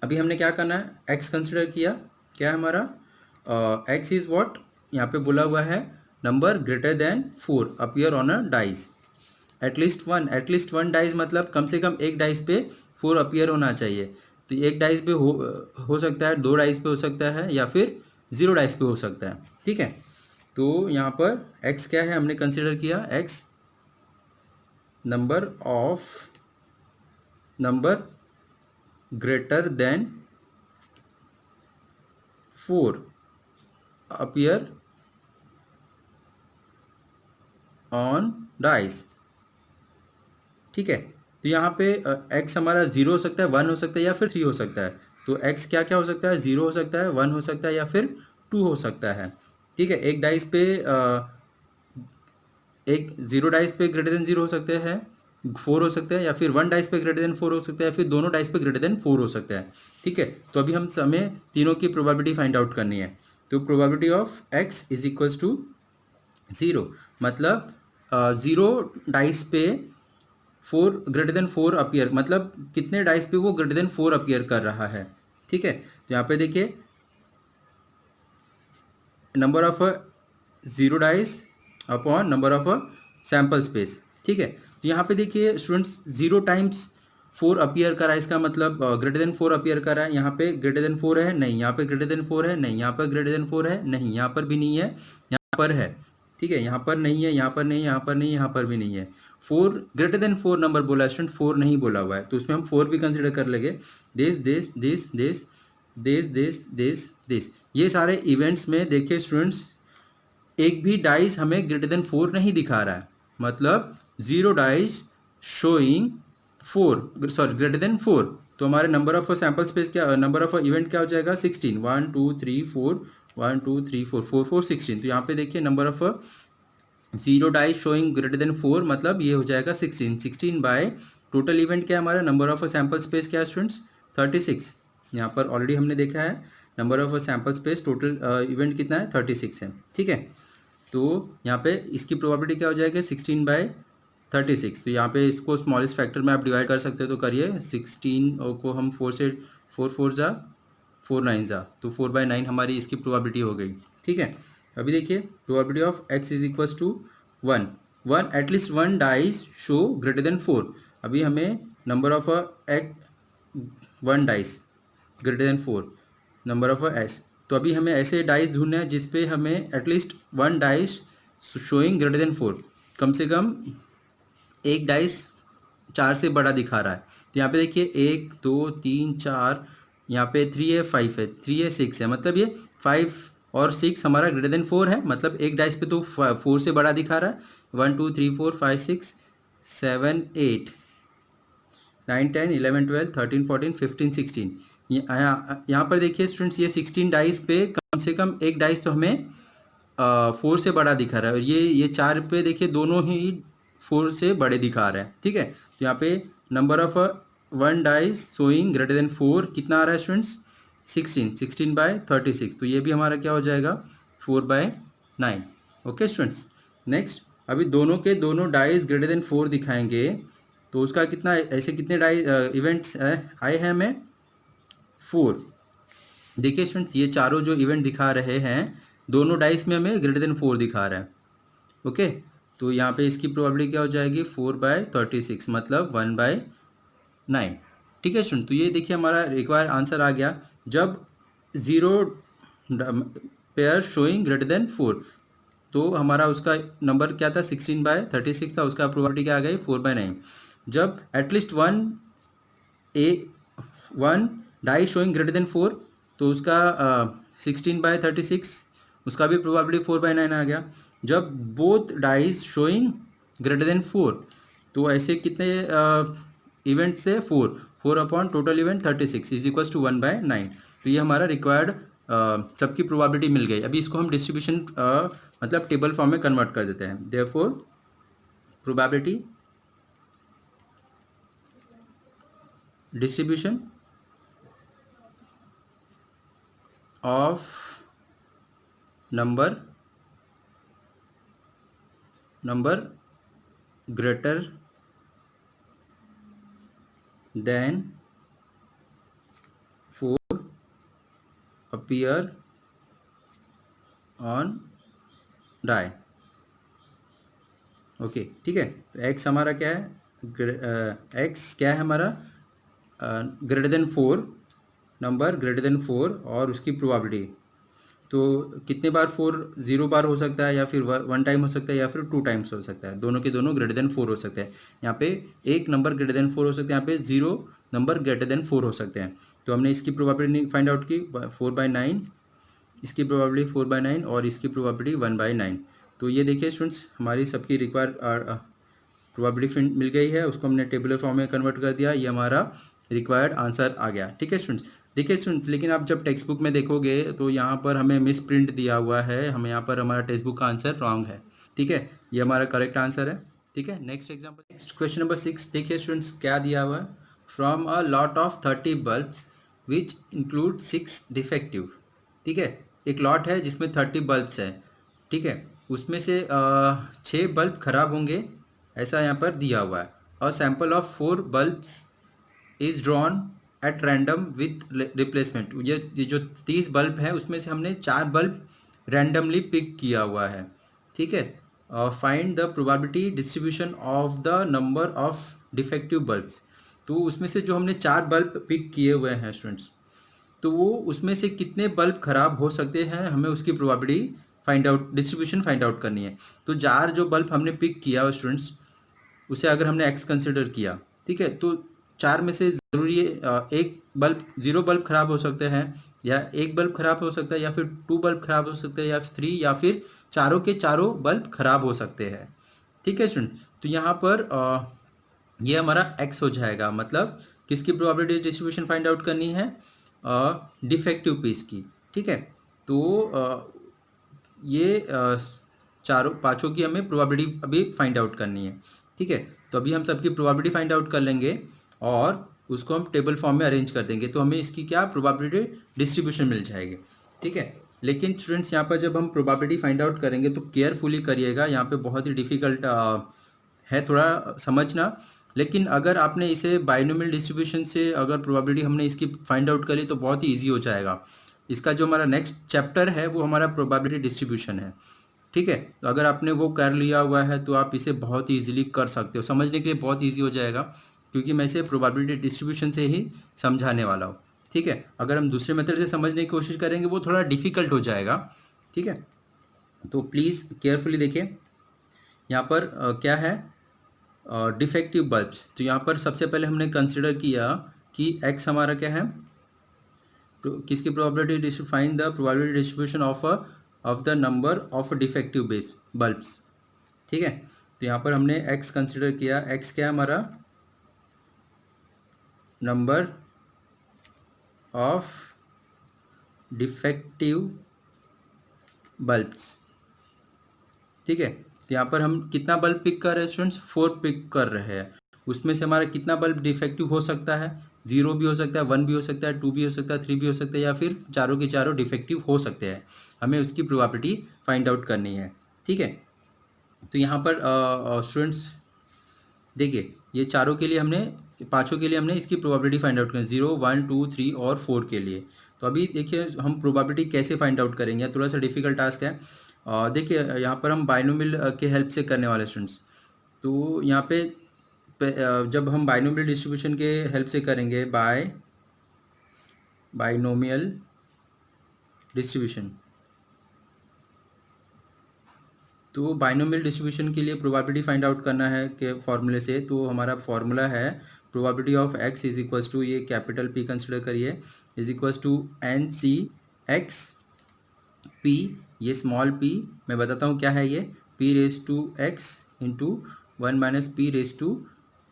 अभी हमने क्या करना है, x कंसिडर किया, क्या है हमारा, x इज व्हाट, यहाँ पे बोला हुआ है number greater than 4 appear on a dice, at least one dice मतलब कम से कम एक डाइस पे 4 अपीयर होना चाहिए। तो एक डाइस पे हो सकता है, 2 डाइस पे हो सकता है, या फिर 0 डाइस पे हो सकता है। ठीक है, तो यहाँ पर x क्या है हमने कंसिडर किया, x number greater than 4 appear on dice। ठीक है, तो यहाँ पे x हमारा 0 हो सकता है, 1 हो सकता है, या फिर 3 हो सकता है। तो x क्या क्या हो सकता है, 0 हो सकता है, 1 हो सकता है, या फिर 2 हो सकता है। ठीक है, एक डाइस पे एक 0 डाइस पे ग्रेटर देन 0 हो सकते हैं, 4 हो सकते हैं, या फिर 1 डाइस पे ग्रेटर देन 4 हो सकता है, या फिर दोनों डाइस पे ग्रेटर देन 4 हो सकता है। ठीक है, तो अभी हमें तीनों की प्रोबेबिलिटी फाइंड आउट करनी है। तो probability of x is equals to 0, मतलब 0 डाइस पे 4 ग्रेटर देन 4 अपीयर, मतलब कितने डाइस पे वो ग्रेटर देन 4 अपीयर कर रहा है। ठीक है, तो यहाँ पे देखिए number of 0 dice upon number of sample space. ठीक है, तो यहाँ पे देखिए स्टूडेंट्स 0 टाइम्स 4 अपीयर करा है, इसका मतलब ग्रेटर देन 4 अपीयर करा है। यहाँ पे ग्रेटर देन 4 है नहीं, यहाँ पे ग्रेटर देन 4 है नहीं, यहाँ पर ग्रेटर देन 4 है नहीं, यहाँ पर भी नहीं है, यहाँ पर है। ठीक है, यहाँ पर नहीं है, यहाँ पर नहीं, यहाँ पर नहीं, यहाँ पर भी नहीं है। 4 ग्रेटर देन 4 नंबर बोला है स्टूडेंट, 4 नहीं बोला हुआ है, तो उसमें हम 4 भी कंसिडर कर लेंगे। This this this this this this this this, ये सारे इवेंट्स में देखिए स्टूडेंट्स एक भी डाइस हमें ग्रेटर देन 4 नहीं दिखा रहा है, मतलब 0 dice showing 4, sorry greater than 4। तो हमारे नंबर ऑफ सैम्पल स्पेस क्या, नंबर ऑफ इवेंट क्या हो जाएगा, 16, 1 2 3 4, 1 2 3 4 4 4 16। तो यहाँ पे देखिए number of 0 dice showing greater than 4 मतलब ये हो जाएगा 16, 16 बाय टोटल इवेंट क्या है हमारा, नंबर ऑफ सैम्पल स्पेस क्या है स्टूडेंट्स, 36। यहाँ पर ऑलरेडी हमने देखा है number of sample space total event कितना है, 36 है। ठीक है, तो यहाँ पे इसकी प्रोबेबिलिटी क्या हो जाएगी, 16 बाय 36। तो यहाँ पे इसको स्मॉलेस्ट फैक्टर में आप डिवाइड कर सकते हो, तो करिए 16 को हम 4 से 4 4 जा 4 9 जा, तो 4/9 हमारी इसकी प्रोबेबिलिटी हो गई। ठीक है, अभी देखिए probability of x is equals to 1 at least 1 dice show greater than 4। अभी हमें number of 1 dice greater than 4 number of S, तो अभी हमें ऐसे डाइस ढूंढने हैं जिसपे हमें at least 1 dice showing greater than 4, कम से कम एक डाइस 4 से बड़ा दिखा रहा है। तो यहाँ पे देखिए 1 2 3 4, यहाँ पे 3 है 5 है, 3 है 6 है, मतलब ये 5 और 6 हमारा ग्रेटर देन 4 है, मतलब एक डाइस पे तो 4 से बड़ा दिखा रहा है। 1 2 3 4 5 6 7 8 9 10 11 12 13 14 15 16, यहाँ पर देखिए स्टूडेंट्स ये 16 डाइस पे कम से कम एक डाइस तो हमें 4 से बड़ा दिखा रहा है, और ये 4 पे देखिए दोनों ही 4 से बड़े दिखा रहे हैं। ठीक है, तो यहाँ पे number of 1 dice showing greater than 4 कितना आ रहा है स्टूडेंट्स, 16 तो ये भी हमारा क्या हो जाएगा 4/9। Okay students. नेक्स्ट, अभी दोनों के दोनों डाइज ग्रेटर देन 4 दिखाएंगे तो उसका कितना, ऐसे कितने डाई इवेंट्स आए हैं हमें 4। देखिए स्टूडेंट्स, ये चारों जो इवेंट दिखा रहे हैं दोनों डाइस में हमें ग्रेटर देन 4 दिखा रहा है। ओके, तो यहाँ पे इसकी प्रोबेबिलिटी क्या हो जाएगी 4/36 मतलब 1/9। ठीक है स्टूडेंट, तो ये देखिए हमारा रिक्वायर्ड आंसर आ गया। जब 0 पेयर शोइंग ग्रेटर देन 4 तो हमारा उसका नंबर क्या था 16/36 था, उसका प्रोबेबिलिटी क्या आ गई 4/9। जब at least one die showing greater than 4 तो उसका 16/36 उसका भी प्रोबेबिलिटी 4/9 आ गया। जब both dice showing greater than 4 तो ऐसे कितने इवेंट से 4 upon total event 36 is equal to 1/9। तो ये हमारा रिक्वायर्ड सबकी प्रोबेबिलिटी मिल गई। अभी इसको हम डिस्ट्रीब्यूशन मतलब टेबल फॉर्म में कन्वर्ट कर देते हैं। Therefore probability distribution of number greater than 4 appear on die। Okay ठीक है, तो x हमारा क्या है, x क्या है हमारा greater than 4, number greater than 4 और उसकी प्रोबेबिलिटी। तो कितने बार 4 0 बार हो सकता है या फिर 1 टाइम हो सकता है या फिर 2 टाइम्स हो सकता है, दोनों के दोनों ग्रेटर देन 4 हो सकते हैं। यहाँ पे एक नंबर ग्रेटर देन 4 हो सकते हैं, यहाँ पे 0 नंबर ग्रेटर देन 4 हो सकते हैं। तो हमने इसकी प्रोबेबिलिटी फाइंड आउट की 4/9, इसकी प्रोबेबिलिटी 4/9 और इसकी प्रोबेबिलिटी 1/9। तो ये देखिए स्टूडेंट्स, हमारी सबकी रिक्वायर्ड प्रोबेबिलिटी मिल गई है, उसको हमने टेबुलर फॉर्म में कन्वर्ट कर दिया, ये हमारा रिक्वायर्ड आंसर आ गया। ठीक है स्टूडेंट्स। देखिए स्टूडेंट्स, लेकिन आप जब टेक्स्ट बुक में देखोगे तो यहाँ पर हमें मिस प्रिंट दिया हुआ है, हमें यहाँ पर हमारा टेक्स्ट बुक का आंसर रॉन्ग है। ठीक है, ये हमारा करेक्ट आंसर है। ठीक है, next example, next question number 6 देखिए स्टूडेंट्स क्या दिया हुआ है। From a lot of 30 bulbs which include 6 defective. ठीक है, एक लॉट है जिसमें 30 बल्ब्स है। ठीक है, उसमें से 6 बल्ब खराब होंगे ऐसा यहाँ पर दिया हुआ है। और sample of 4 bulbs is drawn at random with replacement. ये जो 30 बल्ब है उसमें से हमने 4 बल्ब रैंडमली पिक किया हुआ है। ठीक है, find the probability distribution of the number of defective bulbs. तो उसमें से जो हमने 4 बल्ब पिक किए हुए हैं स्टूडेंट्स, तो वो उसमें से कितने बल्ब खराब हो सकते हैं, हमें उसकी probability find out, distribution find out करनी है। तो 4 जो बल्ब हमने पिक किया स्टूडेंट्स, उसे अगर हमने एक्स कंसिडर किया, ठीक है, तो 4 में से ज़रूरी है एक बल्ब, 0 बल्ब खराब हो सकते हैं या एक बल्ब खराब हो सकता है या फिर 2 बल्ब खराब हो सकते हैं या फिर 3 या फिर चारों के चारों बल्ब खराब हो सकते हैं। ठीक है स्टूडेंट, तो यहाँ पर ये हमारा एक्स हो जाएगा, मतलब किसकी प्रोबेबिलिटी डिस्ट्रीब्यूशन फाइंड आउट करनी है, डिफेक्टिव पीस की। ठीक है, तो ये चारों पांचों की हमें प्रोबेबिलिटी अभी फाइंड आउट करनी है। ठीक है, तो अभी हम सबकी प्रोबेबिलिटी फाइंड आउट कर लेंगे और उसको हम टेबल फॉर्म में अरेंज कर देंगे, तो हमें इसकी क्या प्रोबेबिलिटी डिस्ट्रीब्यूशन मिल जाएगी। ठीक है, लेकिन स्टूडेंट्स यहाँ पर जब हम प्रोबेबिलिटी फाइंड आउट करेंगे तो केयरफुली करिएगा, यहाँ पे बहुत ही डिफ़िकल्ट है थोड़ा समझना। लेकिन अगर आपने इसे बाइनोमियल डिस्ट्रीब्यूशन से अगर प्रोबेबिलिटी हमने इसकी फाइंड आउट करी तो बहुत ही ईजी हो जाएगा। इसका जो हमारा नेक्स्ट चैप्टर है वो हमारा प्रोबेबिलिटी डिस्ट्रीब्यूशन है। ठीक है, तो अगर आपने वो कर लिया हुआ है तो आप इसे बहुत ही ईजिली कर सकते हो, समझने के लिए बहुत ईजी हो जाएगा, क्योंकि मैं इसे प्रोबेबिलिटी डिस्ट्रीब्यूशन से ही समझाने वाला हूँ। ठीक है, अगर हम दूसरे मेथड से समझने की कोशिश करेंगे वो थोड़ा डिफ़िकल्ट हो जाएगा। ठीक है, तो प्लीज़ केयरफुली देखिए यहाँ पर क्या है, डिफेक्टिव बल्ब्स। तो यहाँ पर सबसे पहले हमने कंसिडर किया कि x हमारा क्या है, तो किसकी probability, find the probability distribution of the number of defective bulbs. ठीक है, तो यहाँ पर हमने x कंसिडर किया, x क्या है हमारा, नंबर ऑफ डिफेक्टिव बल्ब्स। ठीक है, तो यहाँ पर हम कितना बल्ब पिक कर रहे हैं स्टूडेंट्स, 4 पिक कर रहे हैं। उसमें से हमारा कितना बल्ब डिफेक्टिव हो सकता है, 0 भी हो सकता है, 1 भी हो सकता है, 2 भी हो सकता है, 3 भी हो सकता है, या फिर चारों के चारों डिफेक्टिव हो सकते हैं। हमें उसकी प्रोबेबिलिटी फाइंड आउट करनी है, ठीक है। तो यहाँ पर स्टूडेंट्स देखिए, ये चारों के लिए हमने, पांचों के लिए हमने इसकी प्रोबेबिलिटी फाइंड आउट करनी, 0, 1, 2, 3 और 4 के लिए। तो अभी देखिए हम प्रोबेबिलिटी कैसे फाइंड आउट करेंगे, थोड़ा सा डिफिकल्ट टास्क है। देखिए यहाँ पर हम बाइनोमियल के हेल्प से करने वाले स्टूडेंट्स। तो यहाँ पे जब हम बाइनोमियल डिस्ट्रीब्यूशन के हेल्प से करेंगे, बाइनोमियल डिस्ट्रीब्यूशन, तो बाइनोमियल डिस्ट्रीब्यूशन के लिए प्रोबेबिलिटी फाइंड आउट करना है के फॉर्मूले से। तो हमारा फॉर्मूला है probability of x is equals to, ये कैपिटल पी कंसिडर करिए, is equals to n C x p, ये स्मॉल पी मैं बताता हूँ क्या है ये, p raise to x into 1 minus p raise to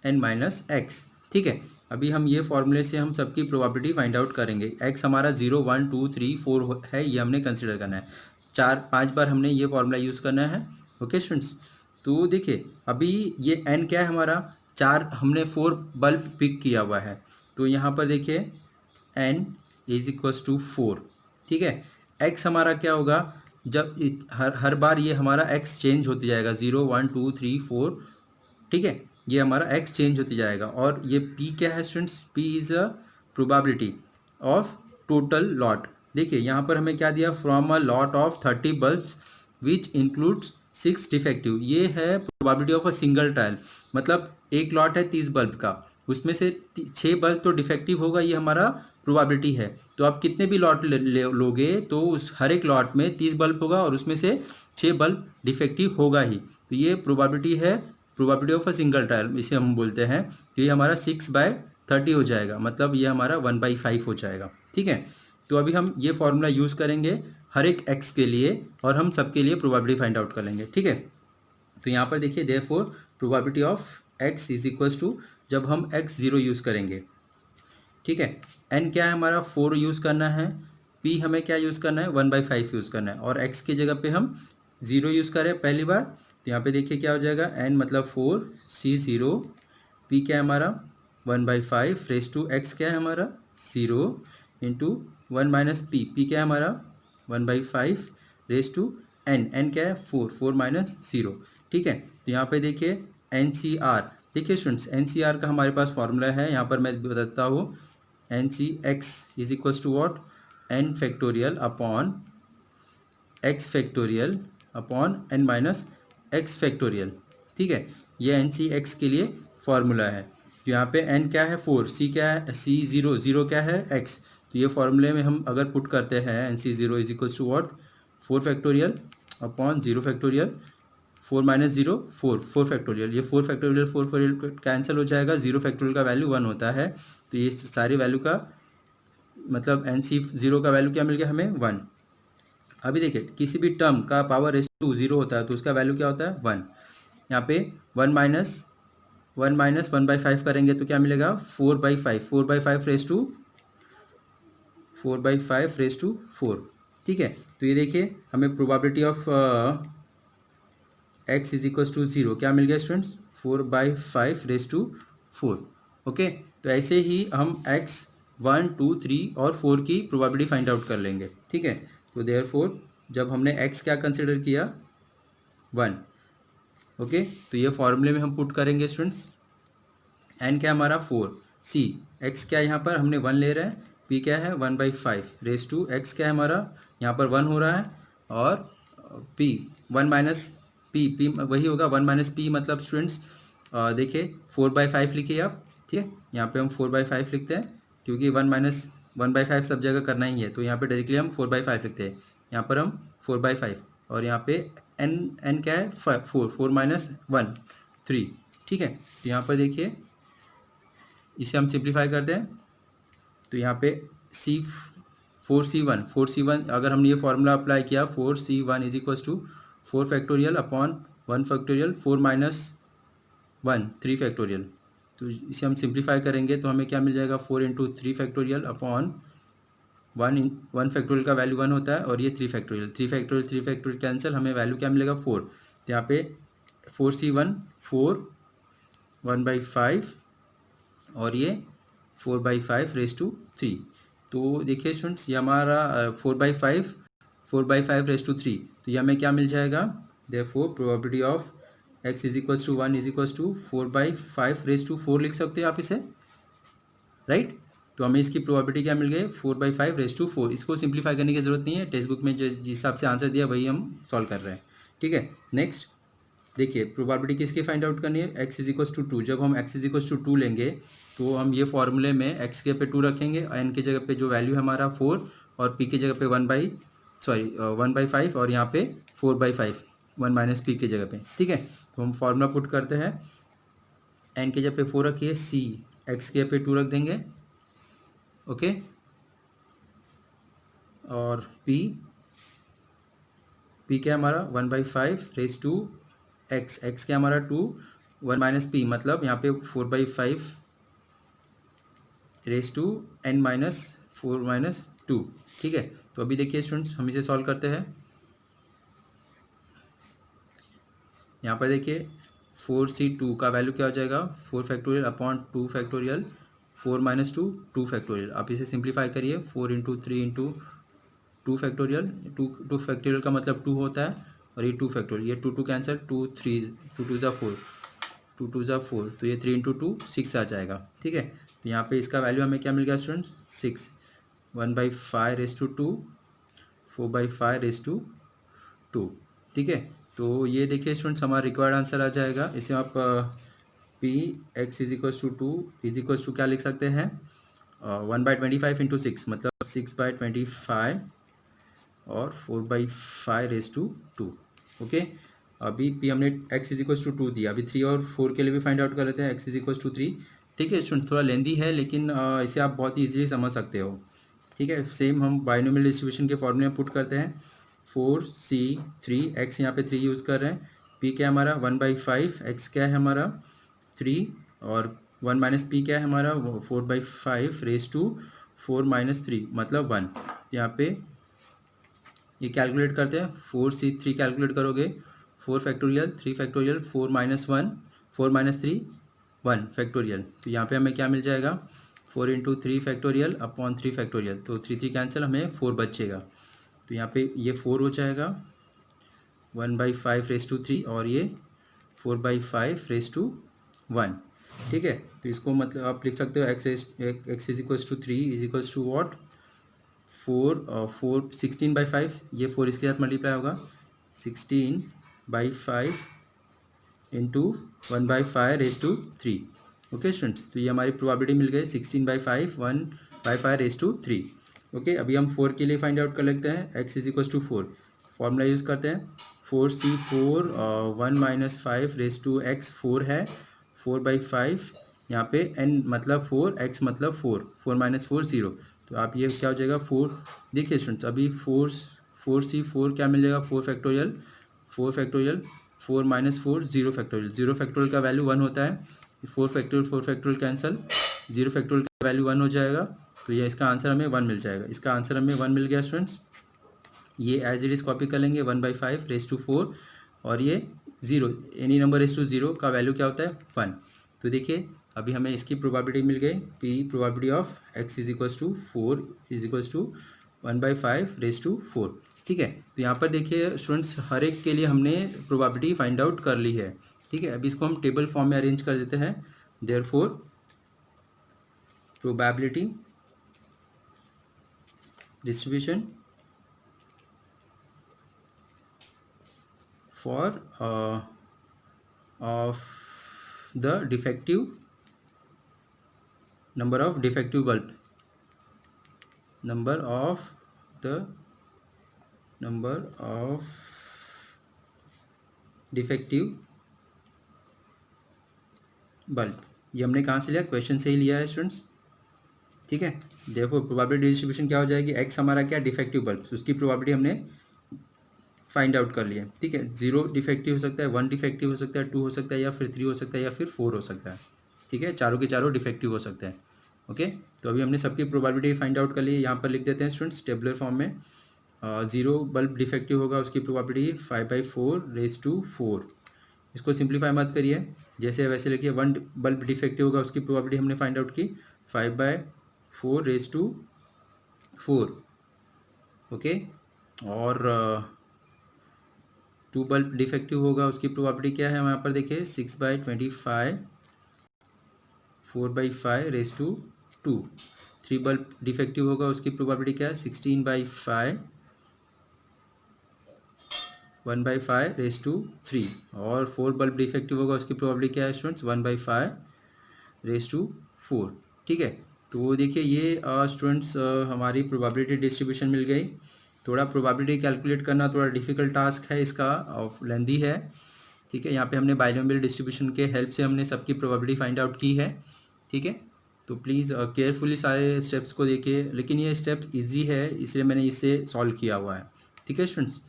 n minus x, ठीक है। अभी हम ये फॉर्मूले से हम सबकी प्रोबेबिलिटी फाइंड आउट करेंगे। एक्स हमारा 0, 1, 2, 3, 4 है, ये हमने कंसिडर करना है, 4-5 बार हमने ये फॉर्मूला यूज़ करना है। ओके स्टूडेंट्स, तो देखिए अभी ये एन क्या है हमारा, 4, हमने 4 बल्ब पिक किया हुआ है। तो यहाँ पर देखिए एन इज इक्वल्स टू 4, ठीक है। एक्स हमारा क्या होगा, जब हर बार ये हमारा एक्स चेंज होती जाएगा, 0, 1, 2, 3, 4, ठीक है, ये हमारा एक्स चेंज होती जाएगा। और ये पी क्या है students, P is a probability of total lot. देखिए यहाँ पर हमें क्या दिया, from a lot of 30 bulbs which includes 6 defective, ये है probability of a single trial. मतलब एक लॉट है 30 बल्ब का, उसमें से 6 बल्ब तो डिफेक्टिव होगा, ये हमारा प्रोबेबिलिटी है। तो आप कितने भी लॉट लोगे तो उस हर एक लॉट में 30 बल्ब होगा और उसमें से 6 बल्ब डिफेक्टिव होगा ही। तो ये प्रोबेबिलिटी है, probability of a single trial, इसे हम बोलते हैं। ये हमारा 6/30 हो जाएगा, मतलब ये हमारा 1/5 हो जाएगा, ठीक है। तो अभी हम ये फॉर्मूला यूज़ करेंगे हर एक एक्स के लिए और हम सबके लिए प्रोबेबिलिटी फाइंड आउट कर लेंगे, ठीक है। तो यहाँ पर देखिए therefore probability of x is equals to, जब हम एक्स 0 यूज़ करेंगे, ठीक है, एन क्या है हमारा 4 यूज़ करना है, पी हमें क्या यूज़ करना है 1/5 यूज़ करना है, और एक्स की जगह पे हम 0 यूज़ करें पहली बार। तो यहाँ पे देखिए क्या हो जाएगा, एन मतलब 4, सी 0, पी क्या है हमारा 1/5 रेस टू एक्स क्या है हमारा 0 इंटू 1 माइनस पी, पी क्या है हमारा 1/5 रेस टू एन, एन क्या है 4, 4 माइनस 0, ठीक है। तो यहाँ पे देखिए एन सी आर, देखिए स्टूडेंट्स एन सी आर का हमारे पास फॉर्मूला है, यहाँ पर मैं बताता हूँ, n C x is equals to what, n factorial upon x factorial upon n minus x factorial, ठीक है। ये एन सी एक्स के लिए फॉर्मूला है। तो यहाँ पे एन क्या है 4, सी क्या है सी 0, 0 क्या है एक्स। तो ये फॉर्मूले में हम अगर पुट करते हैं n C 0 is equals to what, 4 factorial upon 0 factorial, 4 minus 0 4, 4 factorial, ये 4 फैक्टोरियल 4 फैक्टोरियल कैंसिल हो जाएगा, 0 फैक्टोरियल का वैल्यू 1 होता है। तो ये सारी वैल्यू का मतलब एन सी 0 का वैल्यू क्या मिल गया हमें 1। अभी देखिए किसी भी टर्म का पावर रेस टू 0 होता है तो उसका वैल्यू क्या होता है 1। यहाँ पे 1 माइनस 1/5 करेंगे तो क्या मिलेगा 4/5, 4/5 रेस टू 4, ठीक है। तो ये देखिए हमें probability of x is equals to 0 क्या मिल गया स्टूडेंट्स 4/5 रेस टू 4। ओके, तो ऐसे ही हम एक्स 1, 2, 3 और 4 की प्रोबेबिलिटी फाइंड आउट कर लेंगे, ठीक है। तो देयरफॉर जब हमने एक्स क्या कंसिडर किया 1, ओके, तो ये फॉर्मूले में हम पुट करेंगे स्टूडेंट्स, एन क्या हमारा 4, सी एक्स क्या यहाँ पर हमने 1 ले रहे हैं, पी क्या है 1/5 रेस टू एक्स क्या है हमारा यहाँ पर 1 हो रहा है, और पी 1 माइनस पी, पी वही होगा 1 माइनस पी, मतलब स्टूडेंट्स देखिए 4/5 लिखिए आप, ठीक है। यहाँ पे हम 4/5 लिखते हैं क्योंकि 1 माइनस 1/5 सब जगह करना ही है, तो यहाँ पे डायरेक्टली हम 4/5 लिखते हैं। यहाँ पर हम 4/5 और यहाँ पे एन, एन क्या है 4, 4 माइनस 1 3, ठीक है। तो यहाँ पर देखिए इसे हम सिंप्लीफाई करते हैं, तो यहाँ पे सी 4C1 अगर हमने ये फॉर्मूला अप्लाई किया 4C1 is equals to 4 factorial upon 1 factorial 4 minus 1 3 factorial. तो इसे हम सिंप्लीफाई करेंगे तो हमें क्या मिल जाएगा 4 इंटू 3 फैक्टोरियल अपॉन 1 फैक्टोरियल का वैल्यू 1 होता है, और ये 3 फैक्टोरियल 3 फैक्टोरियल कैंसिल, हमें वैल्यू क्या मिलेगा 4। तो यहाँ पे 4C1 4 1/5 और ये 4/5 रेज़ टू 3। तो देखिए स्टूडेंट्स, ये हमारा 4/5 तो ये हमें क्या मिल जाएगा, therefore probability of x is equals to 1 is equals to 4/5 raise to 4 लिख सकते हो आप इसे, राइट। तो हमें इसकी प्रोबेबिलिटी क्या मिल गई, 4/5 रेज़ टू 4। इसको सिंप्लीफाई करने की जरूरत नहीं है, टेक्स्ट बुक में जिस हिसाब से आंसर दिया वही हम सॉल्व कर रहे हैं, ठीक है। नेक्स्ट देखिए, प्रोबेबिलिटी किसकी फाइंड आउट करनी है, x इज इक्वल्स टू 2। जब हम x इज इक्वल्स टू 2 लेंगे तो हम ये फॉर्मूले में x के पे 2 रखेंगे, n की जगह पे जो वैल्यू है हमारा 4, और p की जगह पे 1/5, और यहाँ पे 4/5 1 माइनस p की जगह पे, ठीक है। तो हम फार्मूला पुट करते हैं, n की जगह पे 4 रखिए, c x के पे 2 रख देंगे, ओके, और p क्या है हमारा 1/5 रेज़ टू x क्या हमारा 2, 1 माइनस p मतलब यहाँ पे 4/5 रेज़ टू n-4 - 2, ठीक है। तो अभी देखिए स्टूडेंट्स, हम इसे सॉल्व करते हैं। यहाँ पर देखिए 4c2 का वैल्यू क्या हो जाएगा, 4 फैक्टोरियल अपॉन 2 फैक्टोरियल, 4 - 2 आप इसे सिंप्लीफाई करिए, 4 × 3 × 2 फैक्टोरियल, 2 फैक्टोरियल का मतलब 2 होता है, और ये 2 फैक्टोरियल, ये 2 कैंसिल, 2 2 ज़ा 4, तो ये 3 × 2 6 आ जाएगा, ठीक है। तो यहाँ पे इसका वैल्यू हमें क्या मिल गया students, 6, 1/5 raise to 2, 4/5 raise to 2, ठीक है। तो ये देखिए स्टूडेंट्स, हमारा रिक्वायर्ड आंसर आ जाएगा। इसे आप p x is equals to 2 is equals to क्या लिख सकते हैं, 1/25 × 6 मतलब 6/25 और 4/5 रेज़ टू 2, ओके। अभी p हमने x इज इक्वल्स टू 2 दिया, अभी 3 और 4 के लिए भी फाइंड आउट कर लेते हैं, x इज इक्वल्स टू 3, ठीक है स्टूडेंट। थोड़ा लेंदी है लेकिन इसे आप बहुत ही ईजिली समझ सकते हो, ठीक है। सेम हम बाइनोमियल डिस्ट्रीब्यूशन के फॉर्मूले में पुट करते हैं, 4c3, x यहाँ पे 3 यूज़ कर रहे हैं, p क्या है हमारा 1/5, x क्या है हमारा 3, और 1 माइनस p क्या है हमारा 4/5 रेज़ टू 4 - 3 मतलब 1। यहाँ पे ये कैलकुलेट करते हैं, 4c3 कैलकुलेट करोगे, 4 फैक्टोरियल 3 फैक्टोरियल 4 - 1 4 - 3 1 फैक्टोरियल, तो यहाँ पे हमें क्या मिल जाएगा, 4 × 3 फैक्टोरियल अपॉन 3 फैक्टोरियल, तो 3 कैंसिल, हमें 4 बचेगा। तो यहाँ पे ये 4 हो जाएगा 1/5 रेज़ टू 3, और ये 4/5 रेज़ टू 1, ठीक है। तो इसको मतलब आप लिख सकते हो x is equals to 3 is equals to what, 16/5, ये 4 इसके साथ मल्टीप्लाई होगा, 16/5 into 1/5 raise to 3, okay students. तो ये हमारी प्रोबेबिलिटी मिल गई 16/5 1/5 रेज़ टू 3, ओके। अभी हम 4 के लिए फाइंड आउट कर लेते हैं, x is equals to 4, formula use करते हैं, 4c4 1 - 5 रेज़ टू x 4 है, 4/5 यहाँ पे n मतलब 4, x मतलब 4, 4 - 4 0, तो आप ये क्या हो जाएगा 4। देखिए स्टूडेंट्स, अभी 4c4 क्या मिल जाएगा, 4 फैक्टोरियल 4 फैक्टोरियल 4 - 4 0 फैक्टोरियल, 0 फैक्टोरियल का वैल्यू 1 होता है, 4 फैक्टोरियल कैंसिल, 0 फैक्टोरियल का वैल्यू 1 हो जाएगा, तो ये इसका आंसर हमें 1 मिल जाएगा। इसका आंसर हमें 1 मिल गया स्टूडेंट्स। ये एज इट इज़ कॉपी कर लेंगे, 1/5 रेज़ टू 4, और ये 0, एनी नंबर रेज़ टू 0 का वैल्यू क्या होता है 1। तो देखिए अभी हमें इसकी प्रोबेबिलिटी मिल गई, p probability of x is equals to 4 is equals to 1/5 raise to 4, ठीक है। तो यहाँ पर देखिए स्टूडेंट्स, हर एक के लिए हमने प्रोबेबिलिटी फाइंड आउट कर ली है, ठीक है। अभी इसको हम टेबल फॉर्म में अरेंज कर देते हैं, therefore probability distribution for of the defective number of defective bulb, number of defective bulb, ये हमने कहाँ से लिया, क्वेश्चन से ही लिया है स्टूडेंट्स, ठीक है। देखो प्रोबेबिलिटी डिस्ट्रीब्यूशन क्या हो जाएगी, x हमारा क्या डिफेक्टिव बल्ब, उसकी प्रोबेबिलिटी हमने फाइंड आउट कर लिया, ठीक है। 0 डिफेक्टिव हो सकता है, 1 डिफेक्टिव हो सकता है, 2 हो सकता है, या फिर 3 हो सकता है, या फिर 4 हो सकता है, ठीक है। चारों के चारों डिफेक्टिव हो सकते हैं, ओके। तो अभी हमने सबकी प्रोबेबिलिटी फाइंड आउट कर ली है, यहाँ पर लिख देते हैं स्टूडेंट्स टेबुलर फॉर्म में। 0 बल्ब डिफेक्टिव होगा, उसकी प्रोबेबिलिटी 5/4 रेज़ टू 4, इसको सिंप्लीफाई मत करिए, जैसे वैसे लिखिए। 1 बल्ब डिफेक्टिव होगा, उसकी प्रोबेबिलिटी हमने फाइंड आउट की 5/4 रेज टू 4, ओके। और 2 बल्ब डिफेक्टिव होगा, उसकी प्रोबेबिलिटी क्या है वहाँ पर देखिए 6/25 4/5 रेज टू 2। 3 बल्ब डिफेक्टिव होगा, उसकी प्रोबेबिलिटी क्या है 16/5 1/5 रेज टू 3। और 4 बल्ब डिफेक्टिव होगा, उसकी प्रोबेबिलिटी क्या है स्टूडेंट्स 1/5 रेज टू 4, ठीक है। तो देखिए ये स्टूडेंट्स हमारी प्रोबेबिलिटी डिस्ट्रीब्यूशन मिल गई। थोड़ा प्रोबेबिलिटी कैलकुलेट करना थोड़ा डिफिकल्ट टास्क है इसका और लेंदी है, ठीक है। यहाँ पे हमने बाइनोमियल डिस्ट्रीब्यूशन के हेल्प से हमने सबकी प्रोबेबिलिटी फाइंड आउट की है, ठीक है। तो प्लीज़ केयरफुली सारे स्टेप्स को देखिए, लेकिन ये स्टेप इजी है इसलिए मैंने इसे सॉल्व किया हुआ है, ठीक है स्टूडेंट्स।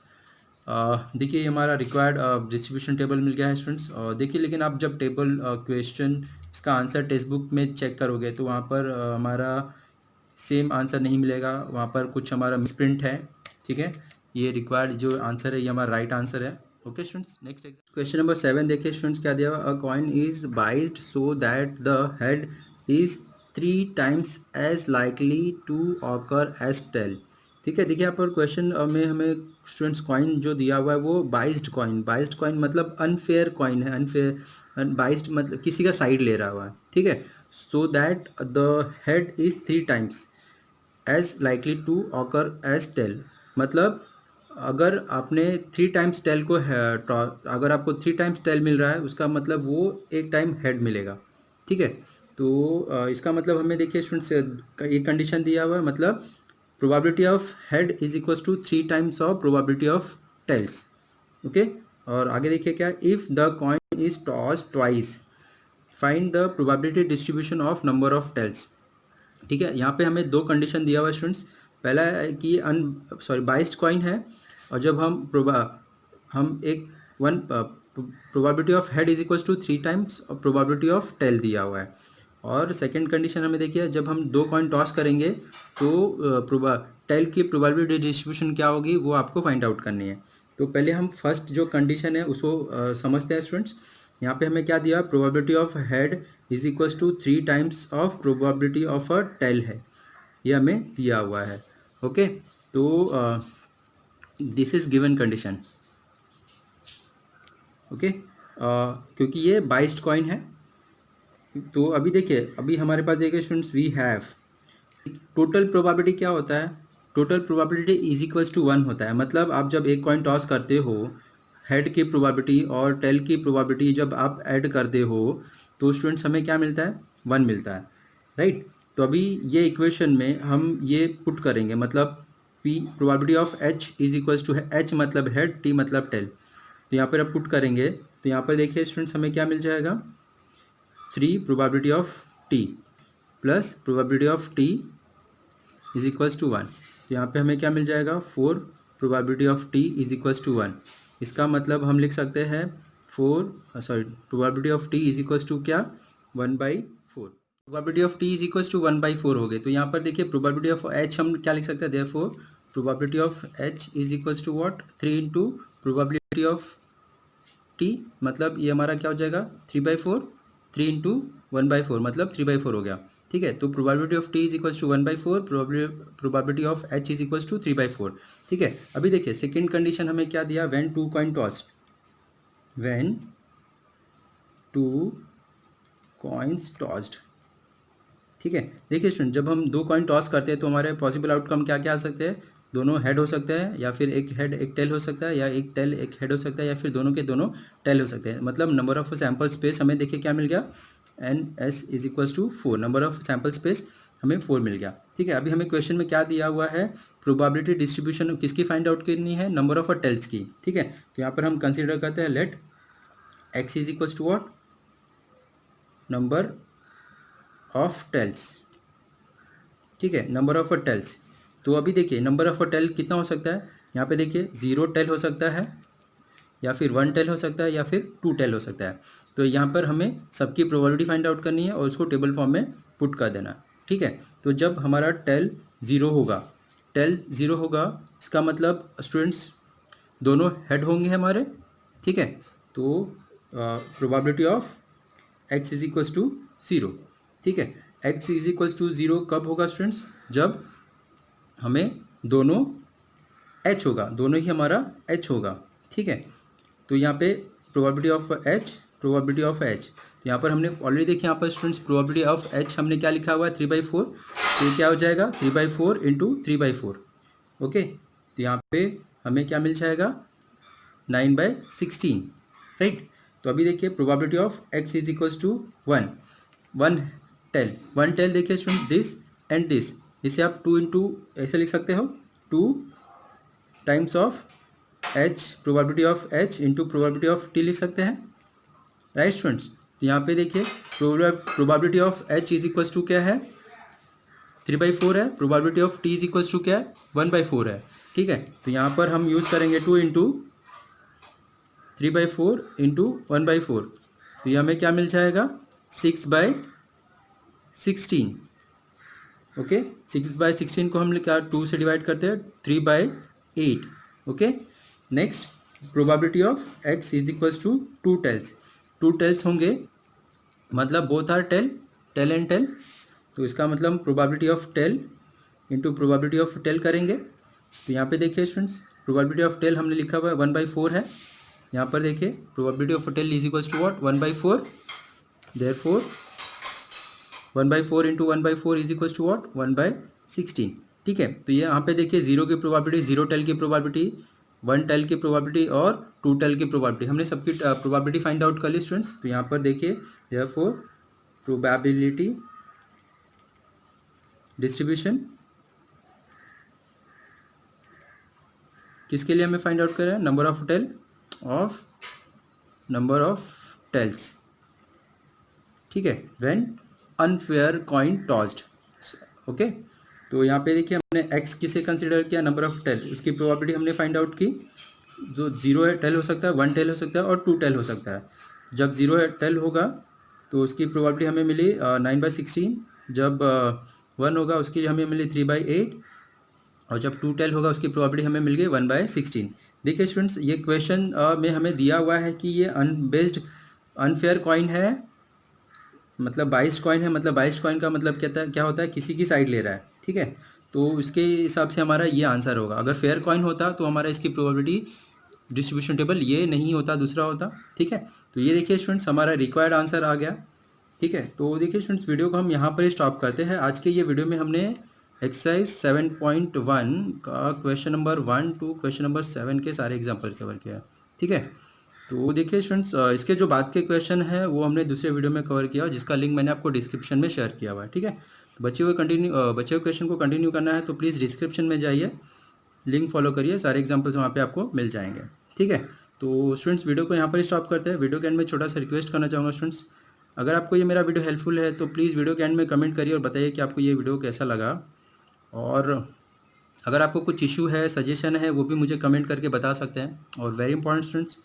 देखिए ये हमारा रिक्वायर्ड डिस्ट्रीब्यूशन टेबल मिल गया है स्टूडेंट्स। देखिए लेकिन आप जब टेबल क्वेश्चन इसका आंसर टेक्स्ट बुक में चेक करोगे तो वहाँ पर हमारा सेम आंसर नहीं मिलेगा, वहाँ पर कुछ हमारा मिसप्रिंट है, ठीक है। ये रिक्वायर्ड जो आंसर है ये हमारा राइट आंसर है, okay students. Next question number 7 देखिए स्टूडेंट्स क्या दिया हुआ, a coin is biased so that the head is 3 times as likely to occur as tail, ठीक है। देखिए यहाँ पर क्वेश्चन में हमें स्टूडेंट्स कॉइन जो दिया हुआ है वो बाइज्ड कॉइन मतलब अनफेयर कॉइन है, अनफेयर बाइज्ड मतलब किसी का साइड ले रहा हुआ है, ठीक है। So that the head is 3 times as likely to occur as tail, मतलब अगर आपने 3 टाइम्स टेल को अगर आपको 3 टाइम्स टेल मिल रहा है उसका मतलब वो एक टाइम हेड मिलेगा, ठीक है। तो इसका मतलब हमें देखिए स्टूडेंट्स एक कंडीशन दिया हुआ है, मतलब probability of head is equal to 3 times of probability of tails, okay. और आगे देखिए क्या, if the coin is tossed twice find the probability distribution of number of tails, ठीक है। यहाँ पे हमें 2 कंडीशन दिया हुआ है स्टूडेंट्स। पहला है कि बाइस्ड कॉइन है और जब हम एक one probability of head is equal to 3 times और प्रोबेबिलिटी ऑफ टेल दिया हुआ है। और सेकंड कंडीशन हमें देखिए जब हम 2 कॉइन टॉस करेंगे तो टेल की प्रोबेबिलिटी डिस्ट्रीब्यूशन क्या होगी वो आपको फाइंड आउट करनी है। तो पहले हम फर्स्ट जो कंडीशन है उसको समझते हैं स्टूडेंट्स। यहाँ पे हमें क्या दिया, probability of head is equal to 3 times of probability of a tail है, ये हमें दिया हुआ है, ओके। तो this is given condition, okay. क्योंकि ये बाइस्ड कॉइन है तो अभी देखिए अभी हमारे पास देखिए students we have total probability क्या होता है, total probability is equals to 1 होता है। मतलब आप जब एक कॉइन टॉस करते हो हेड की प्रोबेबिलिटी और टेल की प्रोबेबिलिटी जब आप ऐड करते हो तो स्टूडेंट्स हमें क्या मिलता है 1 मिलता है, राइट। तो अभी ये इक्वेशन में हम ये पुट करेंगे, मतलब P probability of H is equals to H मतलब हेड, टी मतलब टेल। तो यहाँ पर आप पुट करेंगे तो यहाँ पर देखिए स्टूडेंट्स हमें क्या मिल जाएगा 3 probability of T plus probability of T is equals to 1। तो यहाँ पे हमें क्या मिल जाएगा 4 probability of T is equals to 1। इसका मतलब हम लिख सकते हैं probability of T is equals to क्या 1/4। Probability of T is equals to 1/4 हो गए। तो यहाँ पर देखिए प्रोबेबिलिटी ऑफ एच हम क्या लिख सकते हैं, therefore probability of H is equals to what 3 into probability of T, मतलब ये हमारा क्या हो जाएगा 3/4, 3 इंटू 1/4 मतलब 3/4 हो गया, ठीक है। तो probability of T is equals to 1/4, probability of H is equals to 3/4, ठीक है। अभी देखिए सेकंड कंडीशन हमें क्या दिया, when 2 coin tossed, when 2 coins tossed, ठीक है। देखिए स्टूडेंट जब हम 2 कॉइन टॉस करते हैं तो हमारे पॉसिबल आउटकम क्या क्या आ सकते हैं, दोनों हेड हो सकते हैं या फिर एक हेड एक टेल हो सकता है, या एक टेल एक हेड हो सकता है, या फिर दोनों के दोनों टेल हो सकते हैं। मतलब नंबर ऑफ सैम्पल स्पेस हमें देखिए क्या मिल गया, N S is equals to 4, number of sample space हमें 4 मिल गया, ठीक है। अभी हमें क्वेश्चन में क्या दिया हुआ है, प्रोबेबिलिटी डिस्ट्रीब्यूशन किसकी फाइंड आउट करनी है, नंबर ऑफ टेल्स की, ठीक है। तो यहाँ पर हम कंसिडर करते हैं let X is equals to what, number of tails, ठीक है, नंबर ऑफ टेल्स। तो अभी देखिए नंबर ऑफ टेल कितना हो सकता है, यहाँ पे देखिए 0 टेल हो सकता है या फिर 1 टेल हो सकता है या फिर 2 टेल हो सकता है। तो यहाँ पर हमें सबकी प्रोबेबिलिटी फाइंड आउट करनी है और उसको टेबल फॉर्म में पुट कर देना, ठीक है। तो जब हमारा टेल 0 होगा, टेल 0 होगा इसका मतलब स्टूडेंट्स दोनों हेड होंगे हमारे, ठीक है। तो probability of x is equals to 0, ठीक है। x इज इक्वल्स टू 0 कब होगा स्टूडेंट्स? जब हमें दोनों h होगा, दोनों ही हमारा h होगा, ठीक है। तो यहाँ पे प्रोबेबिलिटी ऑफ h, तो यहाँ पर हमने ऑलरेडी देखिए, यहाँ पर स्टूडेंट्स प्रोबेबिलिटी ऑफ h हमने क्या लिखा हुआ है 3/4, तो ये क्या हो जाएगा 3/4 इंटू 3/4, ओके। तो यहाँ पे हमें क्या मिल जाएगा 9/16, राइट। तो अभी देखिए probability of x is equals to 1 tail देखिए स्टूडेंट दिस एंड दिस, इसे आप 2 इंटू ऐसे लिख सकते हो, 2 times of h probability of h into probability of t लिख सकते हैं, राइट स्टूडेंट्स। तो यहाँ पे देखिए probability of h is equals to क्या है 3/4 है, probability of t is equals to क्या है 1/4 है, ठीक है। तो यहाँ पर हम यूज़ करेंगे 2 इंटू 3/4 इंटू 1/4, तो ये हमें क्या मिल जाएगा 6/16, ओके। 6/16 को हम क्या 2 से डिवाइड करते हैं 3/8, okay. Next probability of x is equals to 2 tails होंगे, मतलब both are tail and tail, तो इसका मतलब probability of tail into probability of tail करेंगे। तो यहाँ पे देखिए स्टूडेंट्स प्रोबेबिलिटी ऑफ टेल हमने लिखा हुआ है 1/4 है, यहाँ पर देखिए probability of tail is equals to what 1/4, therefore 1/4 into 1/4 is equals to what 1/16, ठीक है। तो ये यहाँ पे देखिए 0 की प्रोबेबिलिटी, 0 टेल की प्रोबेबिलिटी, 1 टेल की प्रोबेबिलिटी और 2 टेल की प्रोबेबिलिटी, हमने सबकी प्रोबेबिलिटी फाइंड आउट कर ली स्टूडेंट्स। तो यहाँ पर देखिए देयरफॉर प्रोबेबिलिटी डिस्ट्रीब्यूशन किसके लिए हमें फाइंड आउट करें, नंबर ऑफ टेल्स, ठीक है, when unfair coin tossed, okay. तो यहाँ पे देखिए हमने x किसे कंसिडर किया, नंबर ऑफ टेल, उसकी प्रोबेबिलिटी हमने फाइंड आउट की, जो 0 टेल हो सकता है, 1 टेल हो सकता है और 2 टेल हो सकता है। जब 0 टेल होगा तो उसकी प्रोबेबिलिटी हमें मिली 9/16, जब 1 होगा उसकी हमें मिली 3/8, और जब 2 टेल होगा उसकी प्रोबेबिलिटी हमें मिल गई 1/16। देखिए स्टूडेंट्स ये क्वेश्चन में हमें दिया हुआ है कि ये अनबेस्ड अनफेयर कॉइन है, मतलब बाइस्ड कॉइन है, मतलब बाइस्ड कॉइन का मतलब क्या होता है किसी की साइड ले रहा है, ठीक है। तो उसके हिसाब से हमारा ये आंसर होगा। अगर फेयर कॉइन होता तो हमारा इसकी प्रोबेबिलिटी डिस्ट्रीब्यूशन टेबल ये नहीं होता, दूसरा होता, ठीक है। तो ये देखिए स्टूडेंट्स हमारा रिक्वायर्ड आंसर आ गया, ठीक है। तो देखिए स्टूडेंट्स वीडियो को हम यहाँ पर स्टॉप करते हैं। आज के ये वीडियो में हमने एक्सरसाइज 7.1 का question number 1 to question number 7 के सारे एग्जाम्पल कवर किया, ठीक है। तो देखिए स्टूडेंट्स इसके जो बाद के क्वेश्चन है वो हमने दूसरे वीडियो में कवर किया, जिसका लिंक मैंने आपको डिस्क्रिप्शन में शेयर किया हुआ है, ठीक है। तो बचे हुए क्वेश्चन को कंटिन्यू करना है तो प्लीज़ डिस्क्रिप्शन में जाइए, लिंक फॉलो करिए, सारे एग्जाम्पल्स वहाँ पे आपको मिल जाएंगे, ठीक है। तो स्टूडेंट्स वीडियो को यहाँ पर स्टॉप करते हैं। वीडियो के एंड में छोटा सा रिक्वेस्ट करना चाहूँगा स्टूडेंट्स, अगर आपको ये मेरा वीडियो हेल्पफुल है तो प्लीज़ वीडियो के एंड में कमेंट करिए और बताइए कि आपको ये वीडियो कैसा लगा, और अगर आपको कुछ इशू है, सजेशन है, वो भी मुझे कमेंट करके बता सकते हैं। और वेरी इंपॉर्टेंट स्टूडेंट्स,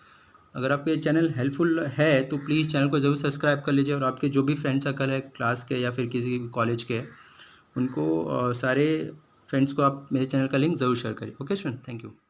अगर आपको ये चैनल हेल्पफुल है तो प्लीज़ चैनल को ज़रूर सब्सक्राइब कर लीजिए, और आपके जो भी फ्रेंड सर्कल है क्लास के या फिर किसी कॉलेज के, उनको सारे फ्रेंड्स को आप मेरे चैनल का लिंक ज़रूर शेयर करिए। Okay student, thank you.